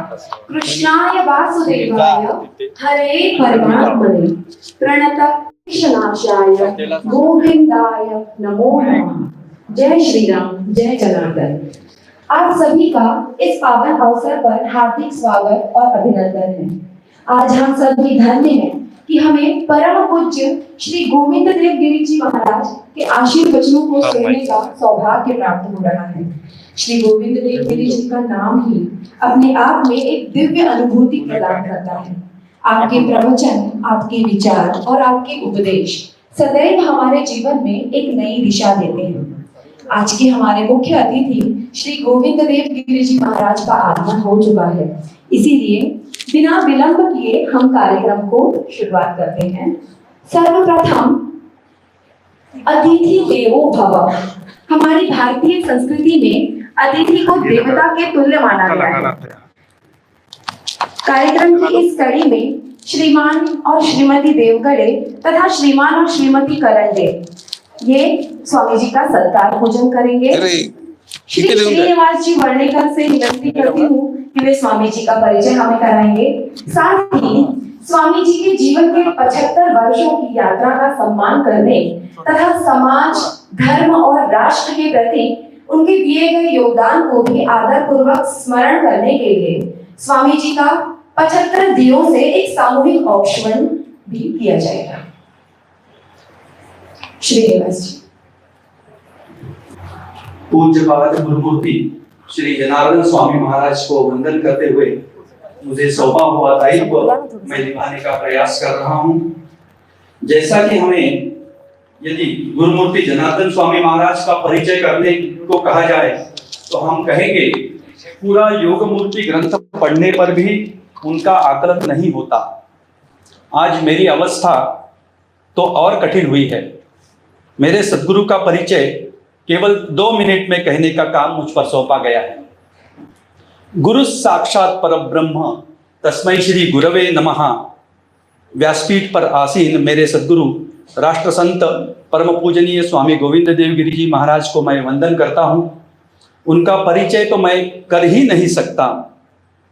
कृष्णाय वासुदेवाय हरे परमात्मने प्रणतनाशाय गोविंदाय नमो नमः। जय श्री राम, जय जनार्दन। आप सभी का इस पावन अवसर पर हार्दिक स्वागत और अभिनंदन है। आज हम सभी धन्य हैं कि हमें परम पूज्य श्री गोविंद देव गिरि जी महाराज के आशीर्वचनों को सुनने का सौभाग्य प्राप्त हो रहा है। श्री गोविंद देव गिरि जी का नाम ही अपने आप में एक दिव्य अनुभूति प्रदान करता है। आपके प्रवचन, आपके विचार और आपके उपदेश सदैव हमारे जीवन में एक नई दिशा देते हैं। आज के हमारे मुख्य अतिथि श्री गोविंद देव गिरि जी महाराज का आगमन हो चुका है, इसीलिए बिना विलंब किए हम कार्यक्रम को शुरुआत करते हैं। सर्वप्रथम अतिथि देवो भव। हमारी भारतीय संस्कृति में अतिथि को देवता के तुल्य माना गया है। कार्यक्रम की इस कड़ी में श्रीमान और श्रीमती देवगढ़े तथा श्रीमान और श्रीमती करंडे ये स्वामी जी का सत्कार पूजन करेंगे। श्री श्रीनिवास जी वर्णेकर से विनती करती हूँ कि वे स्वामी जी का परिचय हमें कराएंगे। साथ ही स्वामी जी के जीवन के 75 वर्षों की यात्रा का सम्मान करने तथा समाज, धर्म और राष्ट्र के प्रति उनके दिए गए योगदान को भी आदर पूर्वक स्मरण करने के लिए स्वामी जी का 75 दियों से एक सामूहिक औक्षण भी किया जाएगा। श्रीनिवास जी। पूज्यपाद गुरुमूर्ति श्री जनार्दन स्वामी महाराज को वंदन करते हुए मुझे सौंपा हुआ दायित्व मैं निभाने का प्रयास कर रहा हूं। जैसा कि हमें यदि गुरुमूर्ति जनार्दन स्वामी महाराज का परिचय करने को कहा जाए तो हम कहेंगे पूरा योग मूर्ति ग्रंथ पढ़ने पर भी उनका आकलन नहीं होता। आज मेरी अवस्था तो और कठिन हुई है। मेरे सद्गुरु का परिचय केवल 2 मिनट में कहने का काम मुझ पर सौंपा गया है। गुरु साक्षात परब्रह्म तस्मै श्री गुरवे नमः। व्यासपीठ पर आसीन मेरे सद्गुरु राष्ट्र संत परम पूजनीय स्वामी गोविंद देव गिरि जी महाराज को मैं वंदन करता हूँ। उनका परिचय तो मैं कर ही नहीं सकता।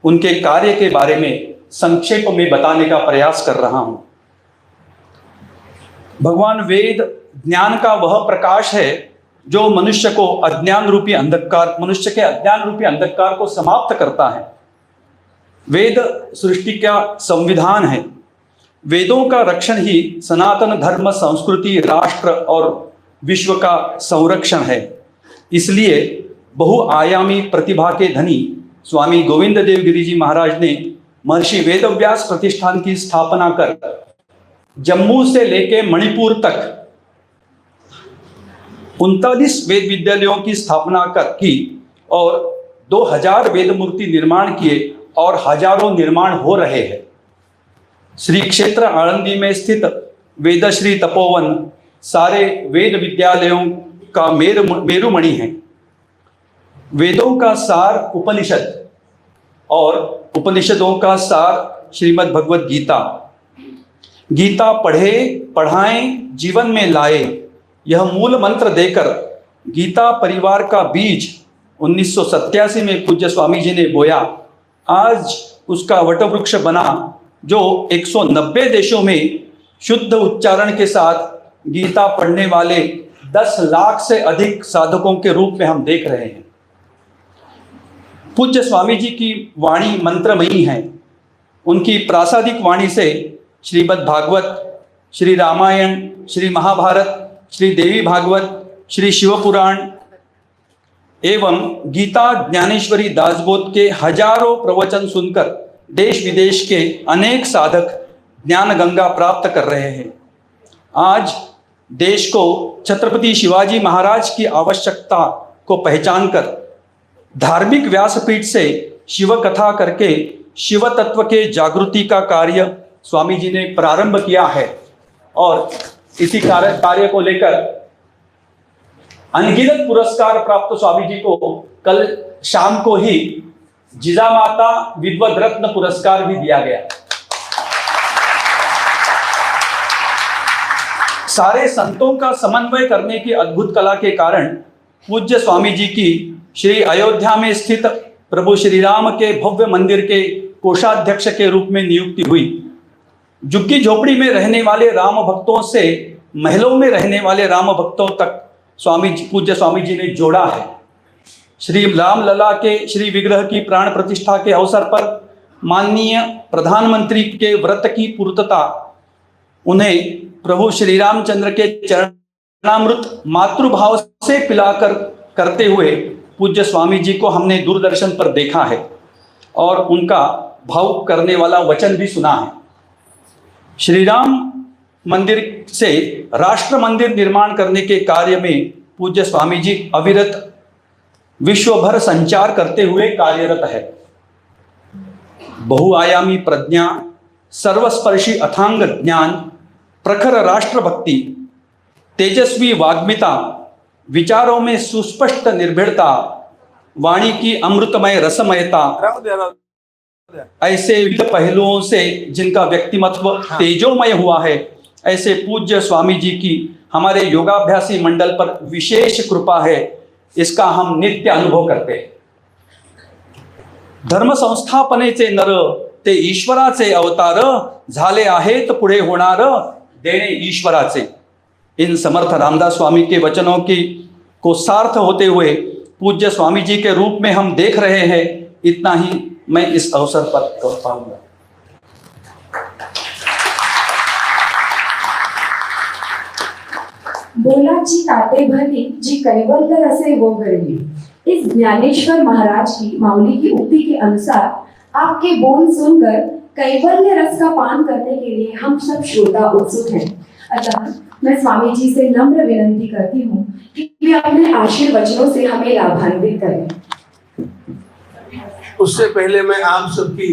उनके कार्य के बारे में संक्षेप में बताने का प्रयास कर रहा हूँ। भगवान वेद ज्ञान का वह प्रकाश है जो मनुष्य के अज्ञान रूपी अंधकार को समाप्त करता है। वेद सृष्टि का संविधान है। वेदों का रक्षण ही सनातन धर्म, संस्कृति, राष्ट्र और विश्व का संरक्षण है। इसलिए बहुआयामी प्रतिभा के धनी स्वामी गोविंद देव गिरि जी महाराज ने महर्षि वेदव्यास प्रतिष्ठान की स्थापना कर जम्मू से लेके मणिपुर तक 39 वेद विद्यालयों की स्थापना की और 2000 वेद मूर्ति निर्माण किए और हजारों निर्माण हो रहे हैं। श्री क्षेत्र आळंदी में स्थित वेदश्री तपोवन सारे वेद विद्यालयों का मेरुमणि है। वेदों का सार उपनिषद और उपनिषदों का सार श्रीमद् भगवद गीता। गीता पढ़े, पढ़ाएं, जीवन में लाए, यह मूल मंत्र देकर गीता परिवार का बीज 1987 में पूज्य स्वामी जी ने बोया। आज उसका वटवृक्ष बना जो 190 देशों में शुद्ध उच्चारण के साथ गीता पढ़ने वाले 10 लाख से अधिक साधकों के रूप में हम देख रहे हैं। पूज्य स्वामी जी की वाणी मंत्रमयी है। उनकी प्रासादिक वाणी से श्रीमद् भागवत, श्री रामायण, श्री महाभारत, श्री देवी भागवत, श्री शिवपुराण एवं गीता ज्ञानेश्वरी दासबोध के हजारों प्रवचन सुनकर देश विदेश के अनेक साधक ज्ञान गंगा प्राप्त कर रहे हैं। आज देश को छत्रपति शिवाजी महाराज की आवश्यकता को पहचानकर धार्मिक व्यासपीठ से शिव कथा करके शिव तत्व के जागृति का कार्य स्वामी जी ने प्रारंभ किया है और इसी कार्य को लेकर अनगिनत पुरस्कार प्राप्त स्वामी जी को कल शाम को ही जिजामाता विद्वद रत्न पुरस्कार भी दिया गया। सारे संतों का समन्वय करने की अद्भुत कला के कारण पूज्य स्वामी जी की श्री अयोध्या में स्थित प्रभु श्री राम के भव्य मंदिर के कोषाध्यक्ष के रूप में नियुक्ति हुई। झुग्गी झोपड़ी में रहने वाले राम भक्तों से महलों में रहने वाले राम भक्तों तक पूज्य स्वामी जी ने जोड़ा है। श्री राम लला के श्री विग्रह की प्राण प्रतिष्ठा के अवसर पर माननीय प्रधानमंत्री के व्रत की पूर्तता उन्हें प्रभु श्री रामचंद्र के चरणामृत मातृभाव से पिलाकर करते हुए पूज्य स्वामी जी को हमने दूरदर्शन पर देखा है और उनका भावुक करने वाला वचन भी सुना है। श्री राम मंदिर से राष्ट्र मंदिर निर्माण करने के कार्य में पूज्य स्वामी जी अविरत विश्वभर संचार करते हुए कार्यरत है। बहुआयामी प्रज्ञा, सर्वस्पर्शी अथांग ज्ञान, प्रखर राष्ट्रभक्ति, तेजस्वी वाग्मिता, विचारों में सुस्पष्ट निर्भीड़ता, वाणी की अमृतमय रसमयता, ऐसे विविध पहलुओं से जिनका व्यक्तिमत्व तेजोमय हुआ है, ऐसे पूज्य स्वामी जी की हमारे योगाभ्यासी मंडल पर विशेष कृपा है। इसका हम नित्य अनुभव करते हैं। धर्म संस्थापनेचे नर ते ईश्वराचे अवतार, झाले आहेत पुढे होणार देणे ईश्वराचे। इन समर्थ रामदास स्वामी के वचनों की को सार्थ होते हुए पूज्य स्वामी जी के रूप में हम देख रहे हैं। इतना ही मैं इस अवसर पर कह पाऊंगा। बोलाची ताते भरली जी कैवल्य रसे वो गरली। इस ज्ञानेश्वर महाराज की माऊली की उक्ति के अनुसार आपके बोल सुनकर कैवल्य रस का पान करने के लिए हम सब श्रोता उत्सुक हैं। अतः मैं स्वामी जी से नम्र विनती करती हूँ कि वे अपने आशीर्वचनों से हमें लाभान्वित करें। उससे पहले मैं आप सबकी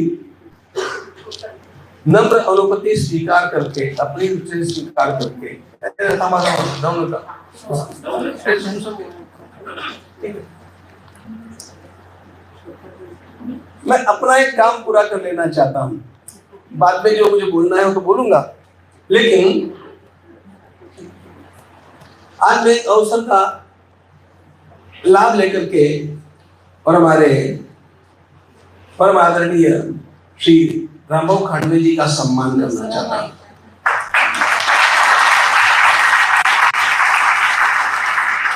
नम्र अनुमति स्वीकार करके, अपनी रूप से स्वीकार करके मैं अपना एक काम पूरा कर लेना चाहता हूँ। बाद में जो मुझे बोलना है वो तो बोलूंगा, लेकिन आज मैं इस अवसर का लाभ लेकर के और हमारे परम आदरणीय श्री रामबाबू खांडवे जी का सम्मान करना चाहता हूं।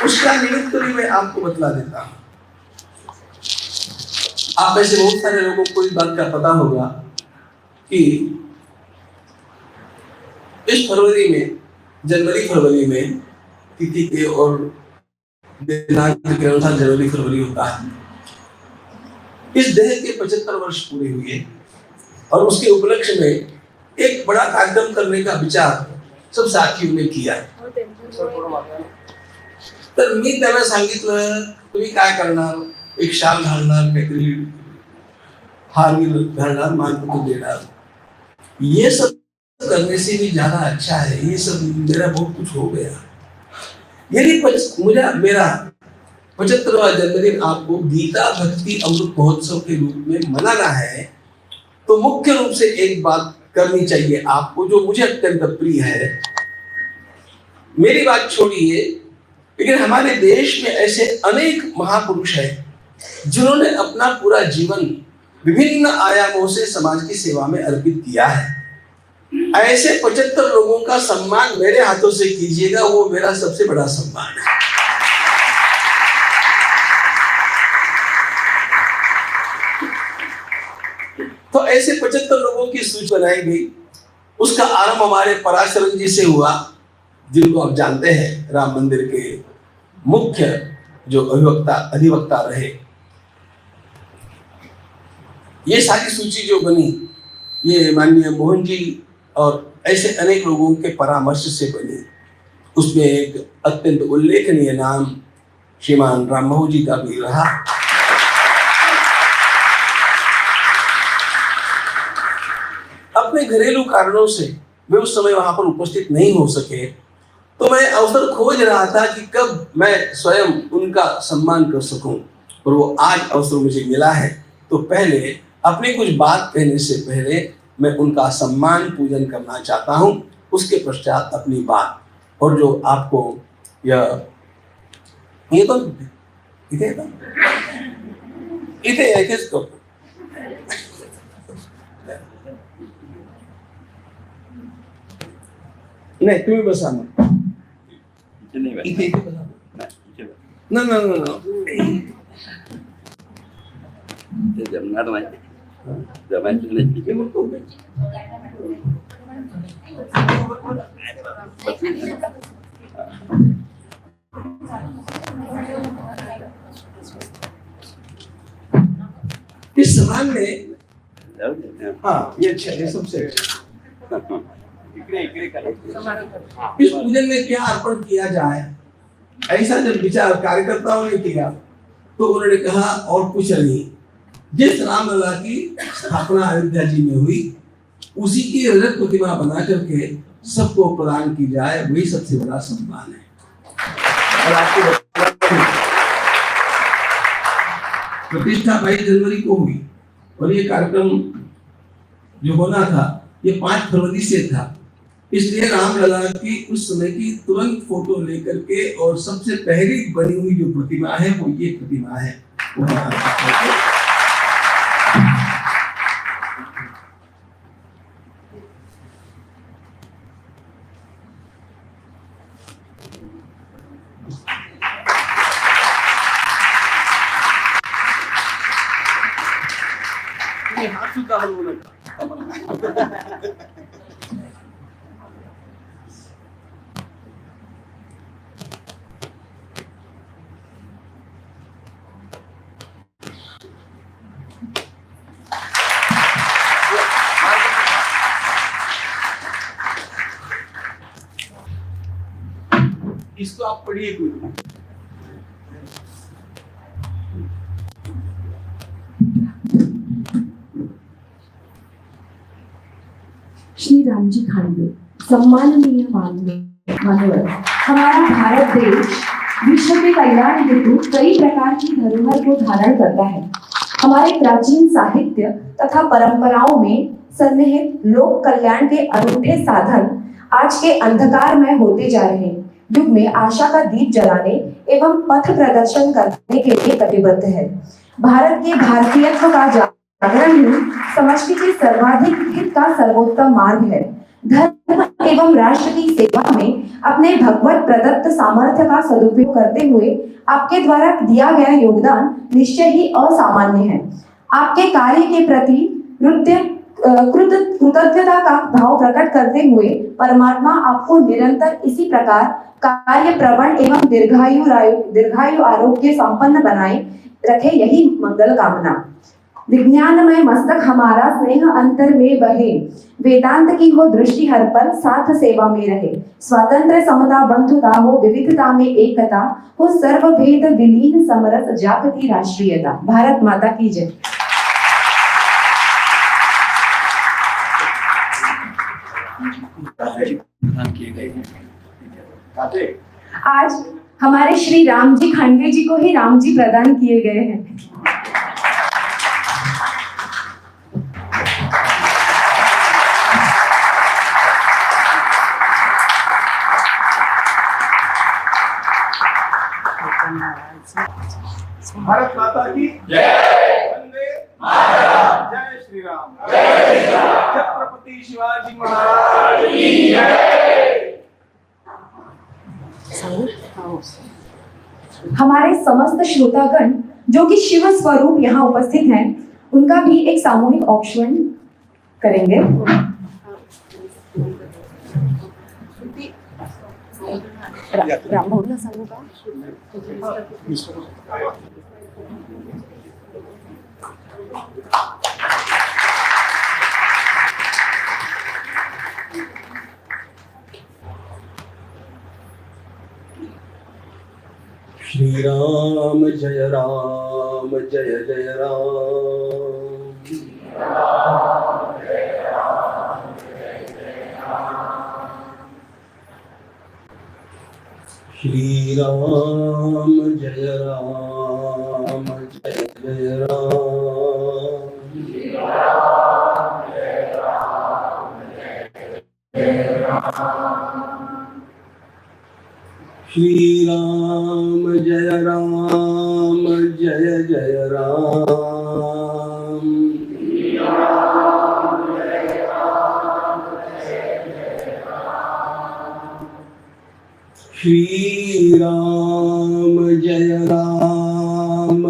उसका निमित्त भी मैं आपको बतला देता हूं। आप में से बहुत सारे लोगों को इस बात का पता होगा कि इस फरवरी में, जनवरी फरवरी में तिथि के और दिनांक के अनुसार जनवरी फरवरी होता है। इस देह के 75 वर्ष पूरे हुए और उसके उपलक्ष्य में एक बड़ा कार्यक्रम करने का विचार सब साथियों ने किया। तर मी त्यांना सांगितलं, तुम्ही काय करणार, एक शाल घालणार, काहीतरी हार घालणार, मानपत्र देणार, ये सब करने से भी ज्यादा अच्छा है। ये सब मेरा बहुत कुछ हो गया। यदि मुझे मेरा 75वां जन्मदिन आपको गीता भक्ति अमृत महोत्सव के रूप में मनाना है, तो मुख्य रूप से एक बात करनी चाहिए आपको, जो मुझे अत्यंत प्रिय है। मेरी बात छोड़िए, लेकिन हमारे देश में ऐसे अनेक महापुरुष हैं जिन्होंने अपना पूरा जीवन विभिन्न आयामों से समाज की सेवा में अर्पित किया है। ऐसे 75 लोगों का सम्मान मेरे हाथों से कीजिएगा, वो मेरा सबसे बड़ा सम्मान है। तो ऐसे 75 लोगों की सूची बनाई गई। उसका आरंभ हमारे पराशरन जी से हुआ, जिनको आप जानते हैं, राम मंदिर के मुख्य जो अधिवक्ता रहे। ये सारी सूची जो बनी, ये माननीय मोहन जी और ऐसे अनेक लोगों के परामर्श से बनी। उसमें एक अत्यंत उल्लेखनीय नाम श्रीमान रामबाबू जी का भी रहा। अपने घरेलू कारणों से वे उस समय वहां पर उपस्थित नहीं हो सके, तो मैं अवसर खोज रहा था कि कब मैं स्वयं उनका सम्मान कर सकूं, और वो आज अवसर मुझे मिला है। तो पहले अपनी कुछ बात कहने से पहले मैं उनका सम्मान पूजन करना चाहता हूं, उसके पश्चात अपनी बात। और जो आपको ये तो इथे इथेच करतो. नाही तुम्ही बसा मग. इथे इथे बसा. नाही. ते जमणार नाही. जमायचं नाही. मग तो इस सलाम में जाऊ दे. हाँ ये अच्छा ये सबसे अच्छा. इकडे इकडे करा. इस पूजन में क्या अर्पण किया जाए, ऐसा जब विचार कार्यकर्ताओं ने किया तो उन्होंने कहा और कुछ नहीं, जिस रामलला की स्थापना अयोध्या जी में हुई उसी की रजत प्रतिमा बना करके सबको प्रदान की जाए, वही सबसे बड़ा सम्मान है. और आपको प्रतिष्ठा 22 जनवरी को हुई और ये कार्यक्रम जो होना था ये 5 फरवरी से था. इसलिए रामलला की उस समय की तुरंत फोटो लेकर के और सबसे पहली बनी हुई जो प्रतिमा है वो ये प्रतिमा है. हाथ सुद्धा हलवू नका. इसको आप पढ़िए कोई. श्री रामजी खांडवे, सम्माननीय मान्यवर, हमारा भारत देश विश्व के कल्याण हेतु कई प्रकार की धरोहर को धारण करता है. हमारे प्राचीन साहित्य तथा परंपराओं में सन्निहित लोक कल्याण के अनूठे साधन आज के अंधकारमय होते जा रहे युग में आशा का दीप जलाने एवं पथ प्रदर्शन करने के लिए कटिबद्ध है. भारत के भारतीयत्व का जागरण ही समष्टि के सर्वाधिक हित का सर्वोत्तम मार्ग है. धर्म एवं राष्ट्र की सेवा में अपने भगवत प्रदत्त सामर्थ्य का सदुपयोग करते हुए आपके द्वारा दिया गया योगदान निश्चय ही असामान्य है. आपके कार्य के प्रति कृतज्ञता का भाव प्रकट करते हुए परमात्मा आपको निरंतर इसी प्रकार कार्य प्रवण एवं दीर्घायु आरोग्य संपन्न बनाए रखे, यही मंगल कामना. विज्ञानमय मस्तक हमारा स्नेह अंतर में बहे, वेदांत की हो दृष्टि हर पल साथ सेवा में रहे. स्वातंत्र्य समता बंधुता हो विविधता में एकता हो, सर्व भेद विलीन समरस जागती राष्ट्रीयता. भारत माता की जय. आज हमारे श्री रामजी खांडवे जी को ही राम जी प्रदान किए गए हैं. भारत माता की जय. वंदे मातरम. जय श्री राम. जय श्री राम. छत्रपति शिवाजी महाराज की जय. हमारे समस्त श्रोतागण जो कि शिव स्वरूप यहाँ उपस्थित हैं, उनका भी एक सामूहिक औक्षण करेंगे. राम भाऊला सांगू का? श्री राम जय राम जय जय राम. श्री राम जय राम जय जय राम. श्री राम जय राम जय जय राम. श्री राम जय जय राम।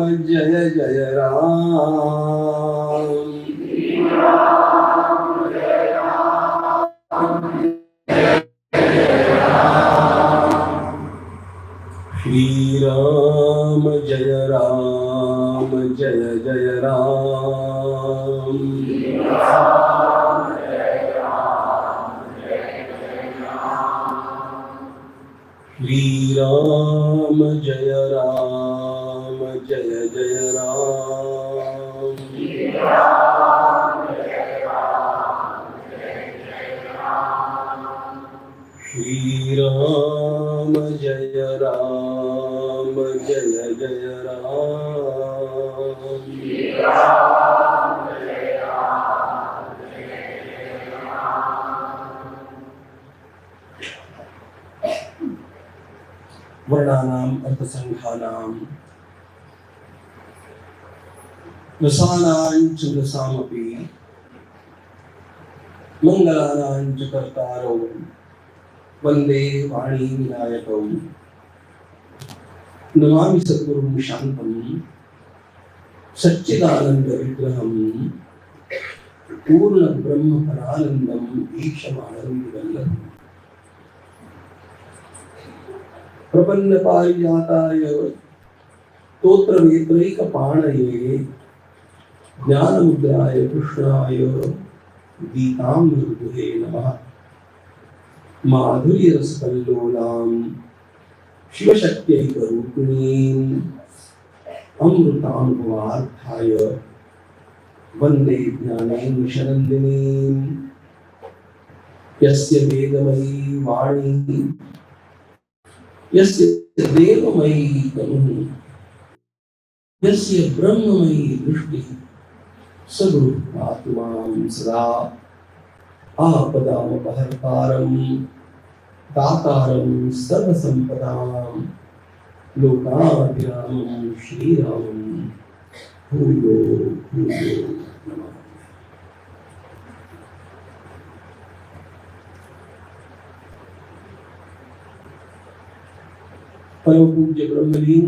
श्री राम जय जय राम। श्री राम जय जय राम। श्री राम जय जय राम। वर्णानाम अर्थसंघानाम रसानां च रसामपि मंगलानां च कर्तारौ वंदे वाणी विनायकौ। नमामि सद्गुरुं शान्तं सच्चिदानंद विग्रहं पूर्ण ब्रह्म परानंदं ईशमानंदवल्लभम्। प्रपन्न पारिजाताय स्तोत्रवेत्रैकपाणये ज्ञानमुद्राय कृष्णाय गीतामृतदुहे नमः। माधुर्यरसकल्लोलां शिवशक्त्यैकरूपिणीं अमृतानुभवार्थाय वन्दे ज्ञानेन्द्रशरन्दिनीं। यस्य वेदमयी वाणी यस्य देवमयी तनुः यस्य ब्रह्ममयी दृष्टिः स गुरुरात्मानं सदा आपदामपहर्तारं दातारं सर्वसम्पदां लोकाभिरामं श्रीरामं भूयो भूयो नमः। परम पूज्य ब्रह्मलीन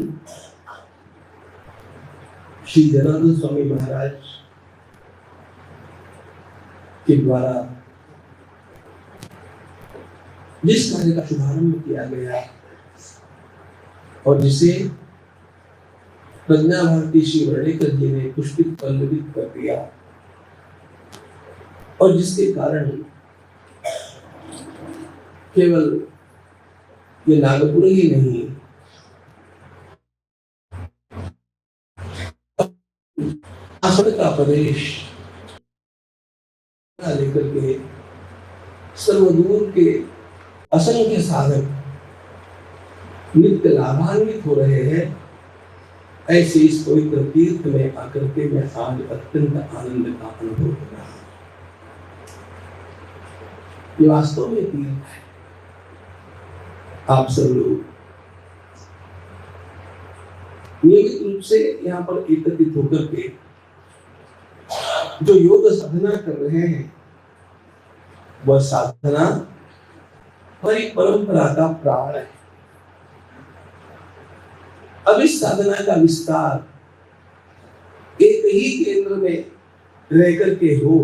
श्री जनार्दन स्वामी महाराज के द्वारा जिस कार्य का शुभारंभ किया गया और जिसे प्रज्ञा भारती श्री वर्णेकर जी ने पुष्पित पल्लवित कर दिया और जिसके कारण केवल ये नागपुर ही नहीं आसड़ का प्रदेश लेकर के सर्वदूर के असंख्य साधक नित्य लाभान्वित हो रहे हैं। ऐसे इस पवित्र तीर्थ में आकर के मैं आज अत्यंत आनंद का अनुभव कर रहा हूं। ये वास्तव में तीर्थ है। आप सब लोग नियमित रूप से यहाँ पर एकत्रित होकर के जो योग साधना कर रहे हैं वह साधना हमारी परंपरा का प्राण है। अब इस साधना का विस्तार एक ही केंद्र में रह करके हो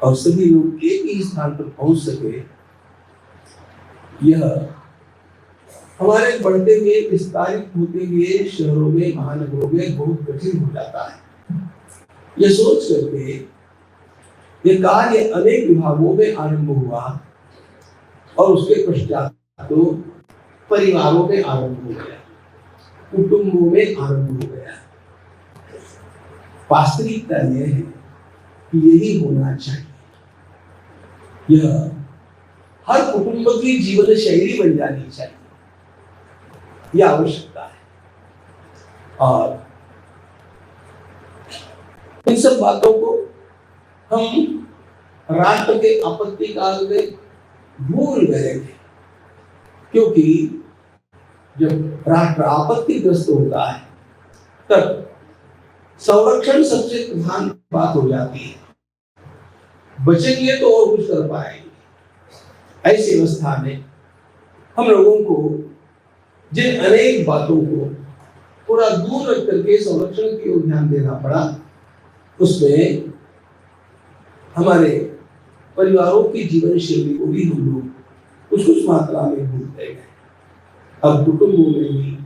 और सभी लोग एक ही स्थान पर पहुंच सके, यह हमारे बढ़ते हुए विस्तारित होते हुए शहरों में महानगरों में बहुत कठिन हो जाता है। यह सोच करके यह कार्य अनेक विभागों में आरंभ हुआ और उसके पश्चात तो परिवारों में आरंभ हो गया, कुटुंबों में आरंभ हो गया। वास्तविकता यह है कि यही होना चाहिए। यह हर कुटुंब की जीवन शैली बन जानी चाहिए, यह आवश्यकता है। और इन सब बातों को हम राष्ट्र के आपत्ति काल में भूल गए थे, क्योंकि जब राष्ट्र आपत्तिग्रस्त होता है तब संरक्षण सबसे प्रधान बात हो जाती है। बचेंगे तो और कुछ कर पाएंगे, ऐसी अवस्था में हम लोगों को जिन अनेक बातों को पूरा दूर रख करके संरक्षण की ओर ध्यान देना पड़ा, उसमें हमारे परिवारों की जीवन शैली को भी हम लोग कुछ कुछ मात्रा में भूलते गए। अब कुटुंबों में भी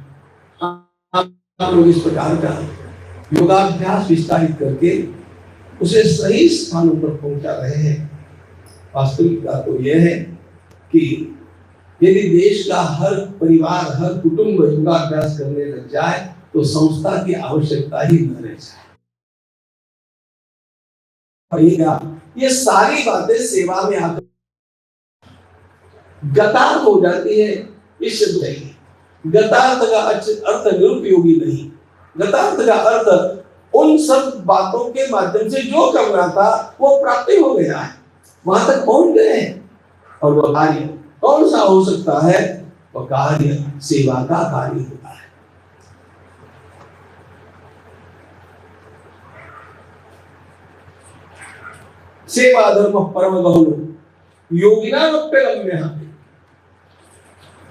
आप लोग इस प्रकार का योगाभ्यास विस्तारित करके उसे सही स्थानों पर पहुंचा रहे हैं। वास्तविकता तो यह है कि यदि देश का हर परिवार, हर कुटुंब योगाभ्यास करने लग जाए तो संस्था की आवश्यकता ही न रह जाए। ये सारी बातें सेवा में आकर गतार्थ हो जाती है। इस शब्द में गतार्थ का अर्थ निरुपयोगी नहीं, गतार्थ का अर्थ उन सब बातों के माध्यम से जो करना था वो प्राप्ति हो गया है, वहां तक पहुंच गए हैं। और वह कार्य कौन सा हो सकता है? वह कार्य सेवा का कार्य होता है। सेवा धर्म परम बहुलो योगिनाप्यगम्य।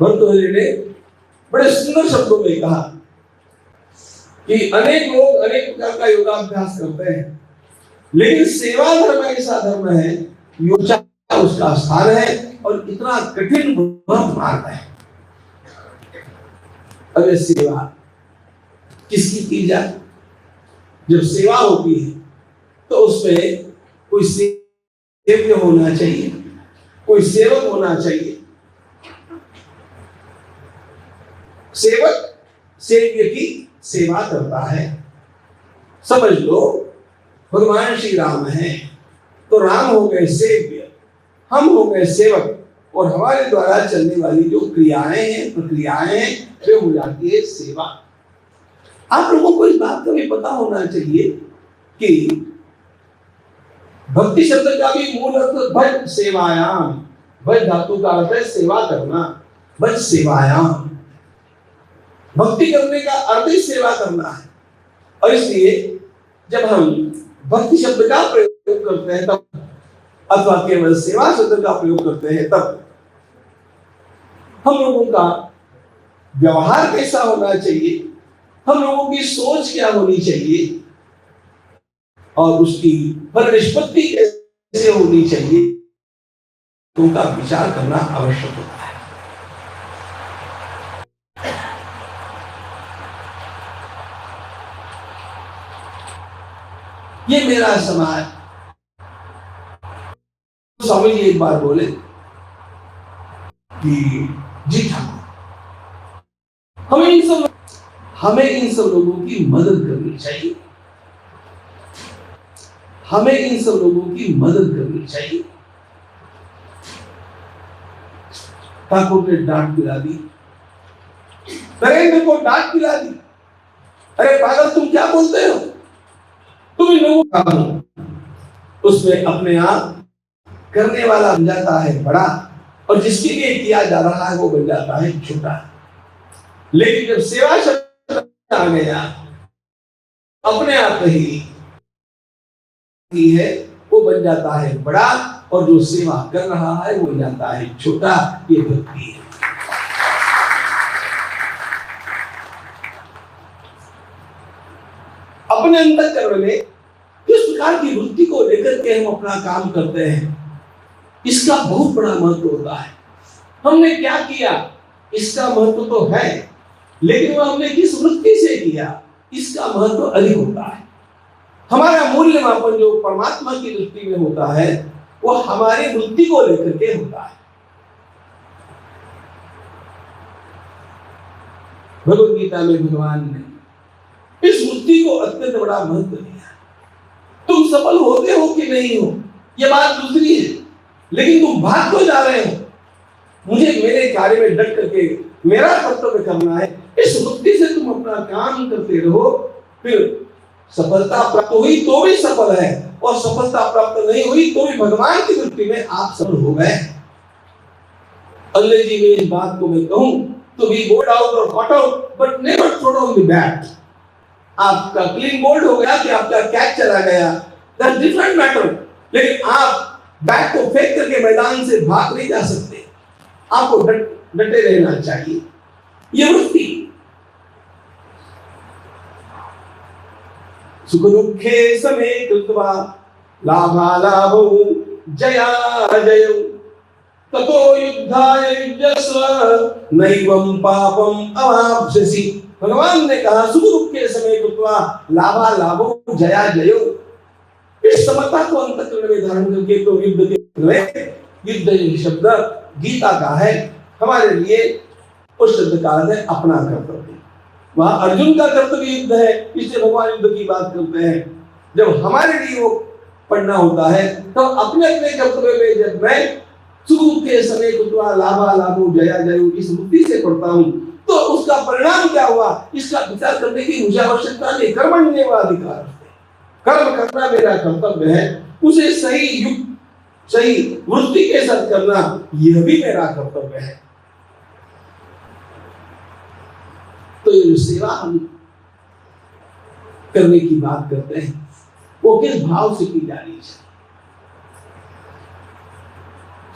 भर्तृहरि ने बड़े सुंदर शब्दों में कहा कि अनेक लोग अनेक प्रकार का योगाभ्यास करते हैं, लेकिन सेवा धर्म ऐसा धर्म है, योग उसका स्थान है और इतना कठिन मार्ग है। अगर सेवा किसकी की जाए? जब सेवा होती है तो उसमें कोई सेव्य होना चाहिए, कोई सेवक होना चाहिए। सेवक सेव्य की सेवा करता है। समझ लो भगवान श्री राम हैं तो राम हो गए सेव्य, हम हो गए सेवक, और हमारे द्वारा चलने वाली जो क्रियाएं हैं, प्रक्रियाएं हैं, वे हो जाती है सेवा। आप लोगों को इस बात का भी पता होना चाहिए कि भक्ति शब्द का भी मूल अर्थ भज सेवायाम, भज धातु का अर्थ है सेवा करना, भज सेवायाम। भक्ति करने का अर्थ ही सेवा करना है। और इसलिए जब हम भक्ति शब्द का प्रयोग करते हैं तब, अथवा केवल सेवा शब्द का प्रयोग करते हैं तब, हम लोगों का व्यवहार कैसा होना चाहिए, हम लोगों की सोच क्या होनी चाहिए और उसकी निष्पत्ति कैसे होनी चाहिए, उनका विचार करना आवश्यक होता है। ये मेरा समाज। स्वामी जी एक बार बोले कि जी ठाकुर, हमें इन सब लोगों की मदद करनी चाहिए, हमें इन सब लोगों की मदद करनी चाहिए। ठाकुर ने डांट पिला दी, नरेंद्र को डांट पिला दी। अरे पागल, तुम क्या बोलते हो? तुम इन लोगों का उसमें अपने आप करने वाला बन जाता है बड़ा, और जिसके लिए किया जा रहा है वो बन जाता है छोटा। लेकिन जब सेवा शब्द आ गया, अपने आप ही है, वो बन जाता है बड़ा, और जो सेवा कर रहा है वो बन जाता है छोटा। ये भक्ति है। अपने अंतःकरण में किस प्रकार की वृत्ति को लेकर के हम अपना काम करते हैं, इसका बहुत बड़ा महत्व होता है। हमने क्या किया, इसका महत्व तो है, लेकिन वह हमने किस वृत्ति से किया, इसका महत्व अधिक होता है। हमारा मूल्य मापन जो परमात्मा की दृष्टि में होता है, वो हमारी वृत्ति को लेकर के होता है। भगवद गीता में भगवान ने इस वृत्ति को अत्यंत बड़ा महत्व दिया। तुम सफल होते हो कि नहीं हो, यह बात दूसरी है, लेकिन तुम भाग क्यों जा रहे हो? मुझे मेरे कार्य में डट करके मेरा कर्तव्य करना है, इस वृत्ति से तुम अपना काम करते रहो। फिर सफलता प्राप्त हुई तो भी सफल है, और सफलता प्राप्त नहीं हुई तो भी भगवान की दृष्टि में आप सफल हो गए। अंग्रेजी में इस बात को मैं कहूं तो बी बोल्ड आउट और caught out, but never throw down the bat. आपका क्लीन बोल्ड हो गया कि आपका कैच चला गया, दैट्स डिफरेंट मैटर, लेकिन आप बैट को फेंक करके मैदान से भाग नहीं जा सकते। आपको डटे रहना चाहिए। ये वृत्ति सुख दुखे समे कृत्वा लाभालाभौ जया जयौ ततो युद्धाय युज्यस्व नैवं पापम अवाप्स्यसि। भगवान ने कहा सुख दुख के समय कृत्वा लाभालाभौ जया जयौ। इस समता को अंतःकरण में धारण करके तो युद्ध के युद्ध शब्द गीता का है हमारे लिए। उस शब्द का अर्थ है अपना कर्तव्य। वहां अर्जुन का कर्तव्य युद्ध है, इसलिए भगवान युद्ध की बात करते हैं। जब हमारे लिए वो पढ़ना होता है तो अपने अपने कर्तव्य में जब मैं सुख के समय कृत्वा लाभालाभौ जया जयौ इस वृत्ति से पढ़ता हूं तो उसका परिणाम क्या हुआ इसका विचार करने की मुझे आवश्यकता नहीं। कर्मण्येवाधिकार, कर्म करना मेरा कर्तव्य है, उसे सही युक्त सही वृत्ति के साथ करना यह भी मेरा कर्तव्य है। तो ये जो सेवा हम करने की बात करते हैं वो किस भाव से की जानी चाहिए।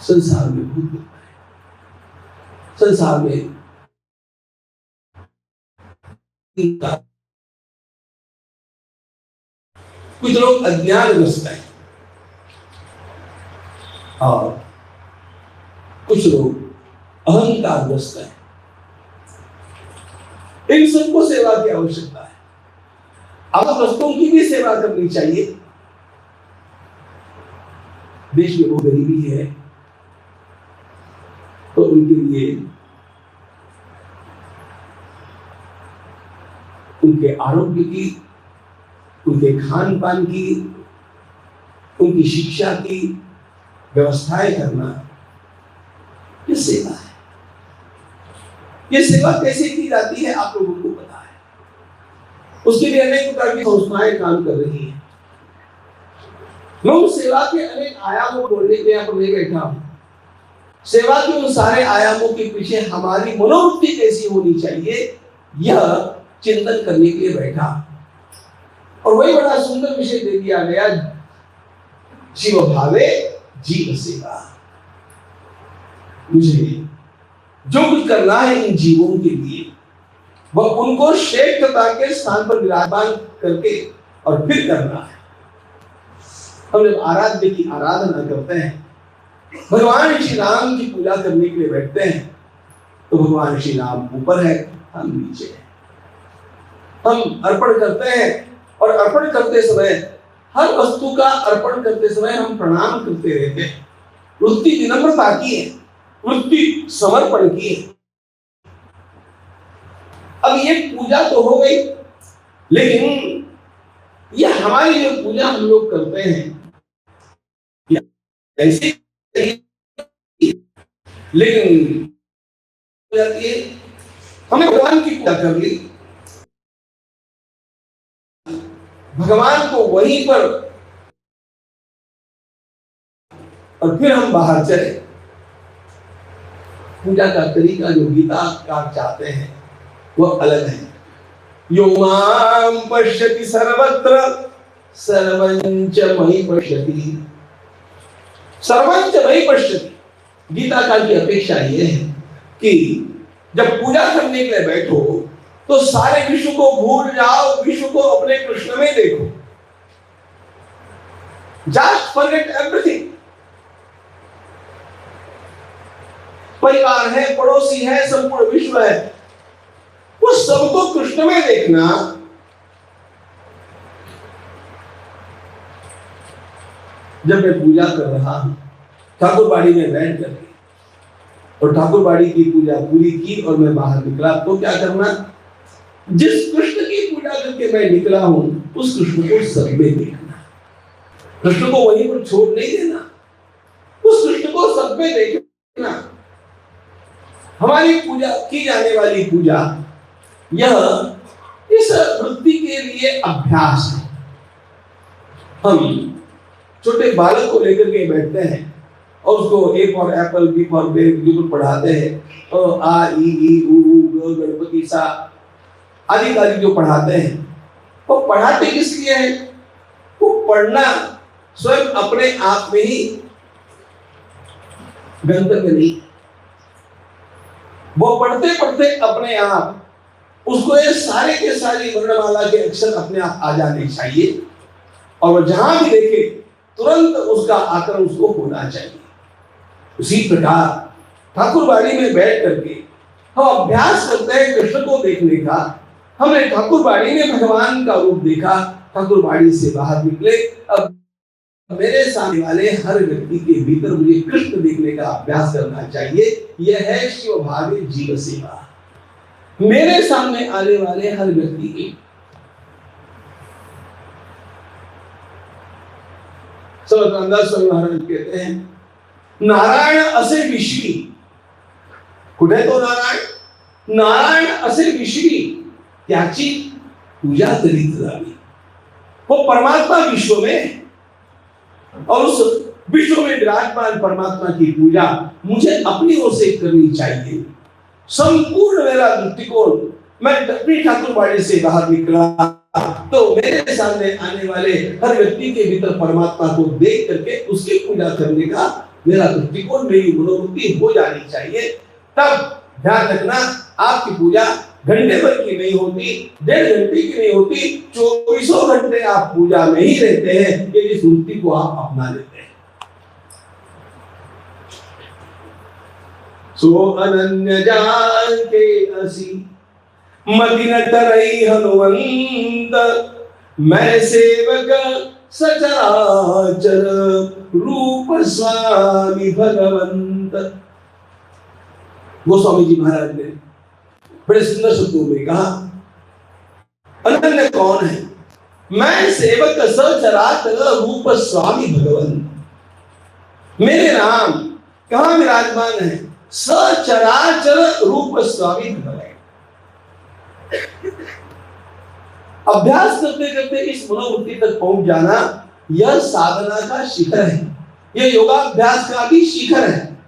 संसार में बहुत दुख है, संसार में कुछ लोग अज्ञानग्रस्त हैं और कुछ लोग अहंकारग्रस्त हैं। इन सबको सेवा की आवश्यकता है। अग्रस्तों की भी सेवा करनी चाहिए। देश में वो गरीबी है तो उनके लिए उनके आरोग्य की, उनके खान पान की, उनकी शिक्षा की व्यवस्थाएं करना ये सेवा है। ये सेवा कैसे की जाती है आप लोगों को पता है। उसके लिए अनेक प्रकार की संस्थाएं काम कर रही हैं। मैं उस सेवा के अनेक आयामों को बोलने के यहाँ पर नहीं बैठा हूं। सेवा के उन सारे आयामों के पीछे हमारी मनोवृत्ति कैसी होनी चाहिए यह चिंतन करने के लिए बैठा। और वही बड़ा सुंदर विषय दे दिया गया, शिव भावे जीव सेवा। मुझे जो कुछ करना है इन जीवों के लिए वह उनको श्रेष्ठता के स्थान पर विराजमान करके और फिर करना है। हम जब आराध्य की आराधना करते हैं, भगवान श्री राम की पूजा करने के लिए बैठते हैं तो भगवान श्री राम ऊपर है, हम नीचे हैं। हम अर्पण करते हैं और अर्पण करते समय हर वस्तु का अर्पण करते समय हम प्रणाम करते रहते हैं। वृत्ति विनम्रता की है, वृत्ति समर्पण की है। अब ये पूजा तो हो गई, लेकिन ये हमारी जो पूजा हम लोग करते हैं ऐसे, लेकिन जाती है हमने भगवान की पूजा कर ली, भगवान को वहीं पर, और फिर हम बाहर चले। पूजा का तरीका जो गीता का चाहते हैं वह अलग है। यो मां पश्यति सर्वत्र सर्वञ्च मयि पश्यति, सर्वञ्च मयि पश्यति। गीता का की अपेक्षा यह है कि जब पूजा करने के लिए बैठो तो सारे विश्व को भूल जाओ, विश्व को अपने कृष्ण में देखो। Just forget everything. परिवार है, पड़ोसी है, संपूर्ण विश्व है, उस सबको कृष्ण में देखना। जब मैं पूजा कर रहा हूं ठाकुरबाड़ी में बैठ करके और ठाकुरबाड़ी की पूजा पूरी की और मैं बाहर निकला तो क्या करना, जिस कृष्ण की पूजा करके मैं निकला हूं उस कृष्ण को सब में देखना, कृष्ण को वहीं पर छोड़ नहीं देना, उस कृष्ण को सब में देखना। हमारी पूजा की जाने वाली पूजा यह इस वृत्ति के लिए अभ्यास है। हम छोटे बालक को लेकर के बैठते हैं और उसको A for apple, B for ber पढ़ाते हैं और आ ई उ ग गणपति सा आदि आदि जो पढ़ाते हैं, वो पढ़ाते किस लिए है? वो पढ़ना स्वयं अपने आप में ही गंतव्य नहीं, वो पढ़ते पढ़ते अपने आप उसको ये सारे के सारी वर्णमाला के अक्षर अपने आप आ जाने चाहिए, और वो जहां भी देखे तुरंत उसका आकरण उसको होना चाहिए। उसी प्रकार ठाकुरबाड़ी में बैठ करके हम अभ्यास करते हैं कृष्ण को देखने का। हमने ठाकुरबाड़ी में भगवान का रूप देखा, ठाकुरबाड़ी से बाहर निकले, अब मेरे सामने वाले हर व्यक्ति के भीतर मुझे कृष्ण देखने का अभ्यास करना चाहिए। यह है शिव भावी जीव सेवा। मेरे सामने आने वाले हर व्यक्ति के स्वामी महाराज कहते हैं, नारायण असे विश्वी, कुठे तो नारायण, नारायण असे विश्वी त्याची पूजा करीत जावी। वो परमात्मा विश्व में, और उस विश्व में विराजमान परमात्मा की पूजा मुझे अपनी ओर से करनी चाहिए। संपूर्ण मेरा दृष्टिकोण, मैं अपनी ठाकुरबाड़ी से बाहर निकला तो मेरे सामने आने वाले हर व्यक्ति के भीतर परमात्मा को देख करके उसकी पूजा करने का मेरा दृष्टिकोण, मेरी मनोवृत्ति हो जानी चाहिए। तब ध्यान रखना, आपकी पूजा घंटे भर की नहीं होती, 1.5 घंटे की नहीं होती, 24 घंटे आप पूजा में ही रहते हैं। ये इस वृत्ति को आप अपना लेते हैं। सो अनन्य जान के असी मति न तरई हनुमंत, मैं सेवक सचराचर रूप स्वामी भगवंत। गोस्वामी जी महाराज ने बड़े सुंदर शब्दों में कहा, अनन्य कौन है? मैं सेवक सचराचर रूप स्वामी भगवंत। मेरे राम कहां विराजमान है? सचराचर रूप स्वामी भगवंत। अभ्यास करते करते इस मनोवृत्ति तक पहुंच जाना, यह साधना का शिखर है, यह योगाभ्यास का भी शिखर है।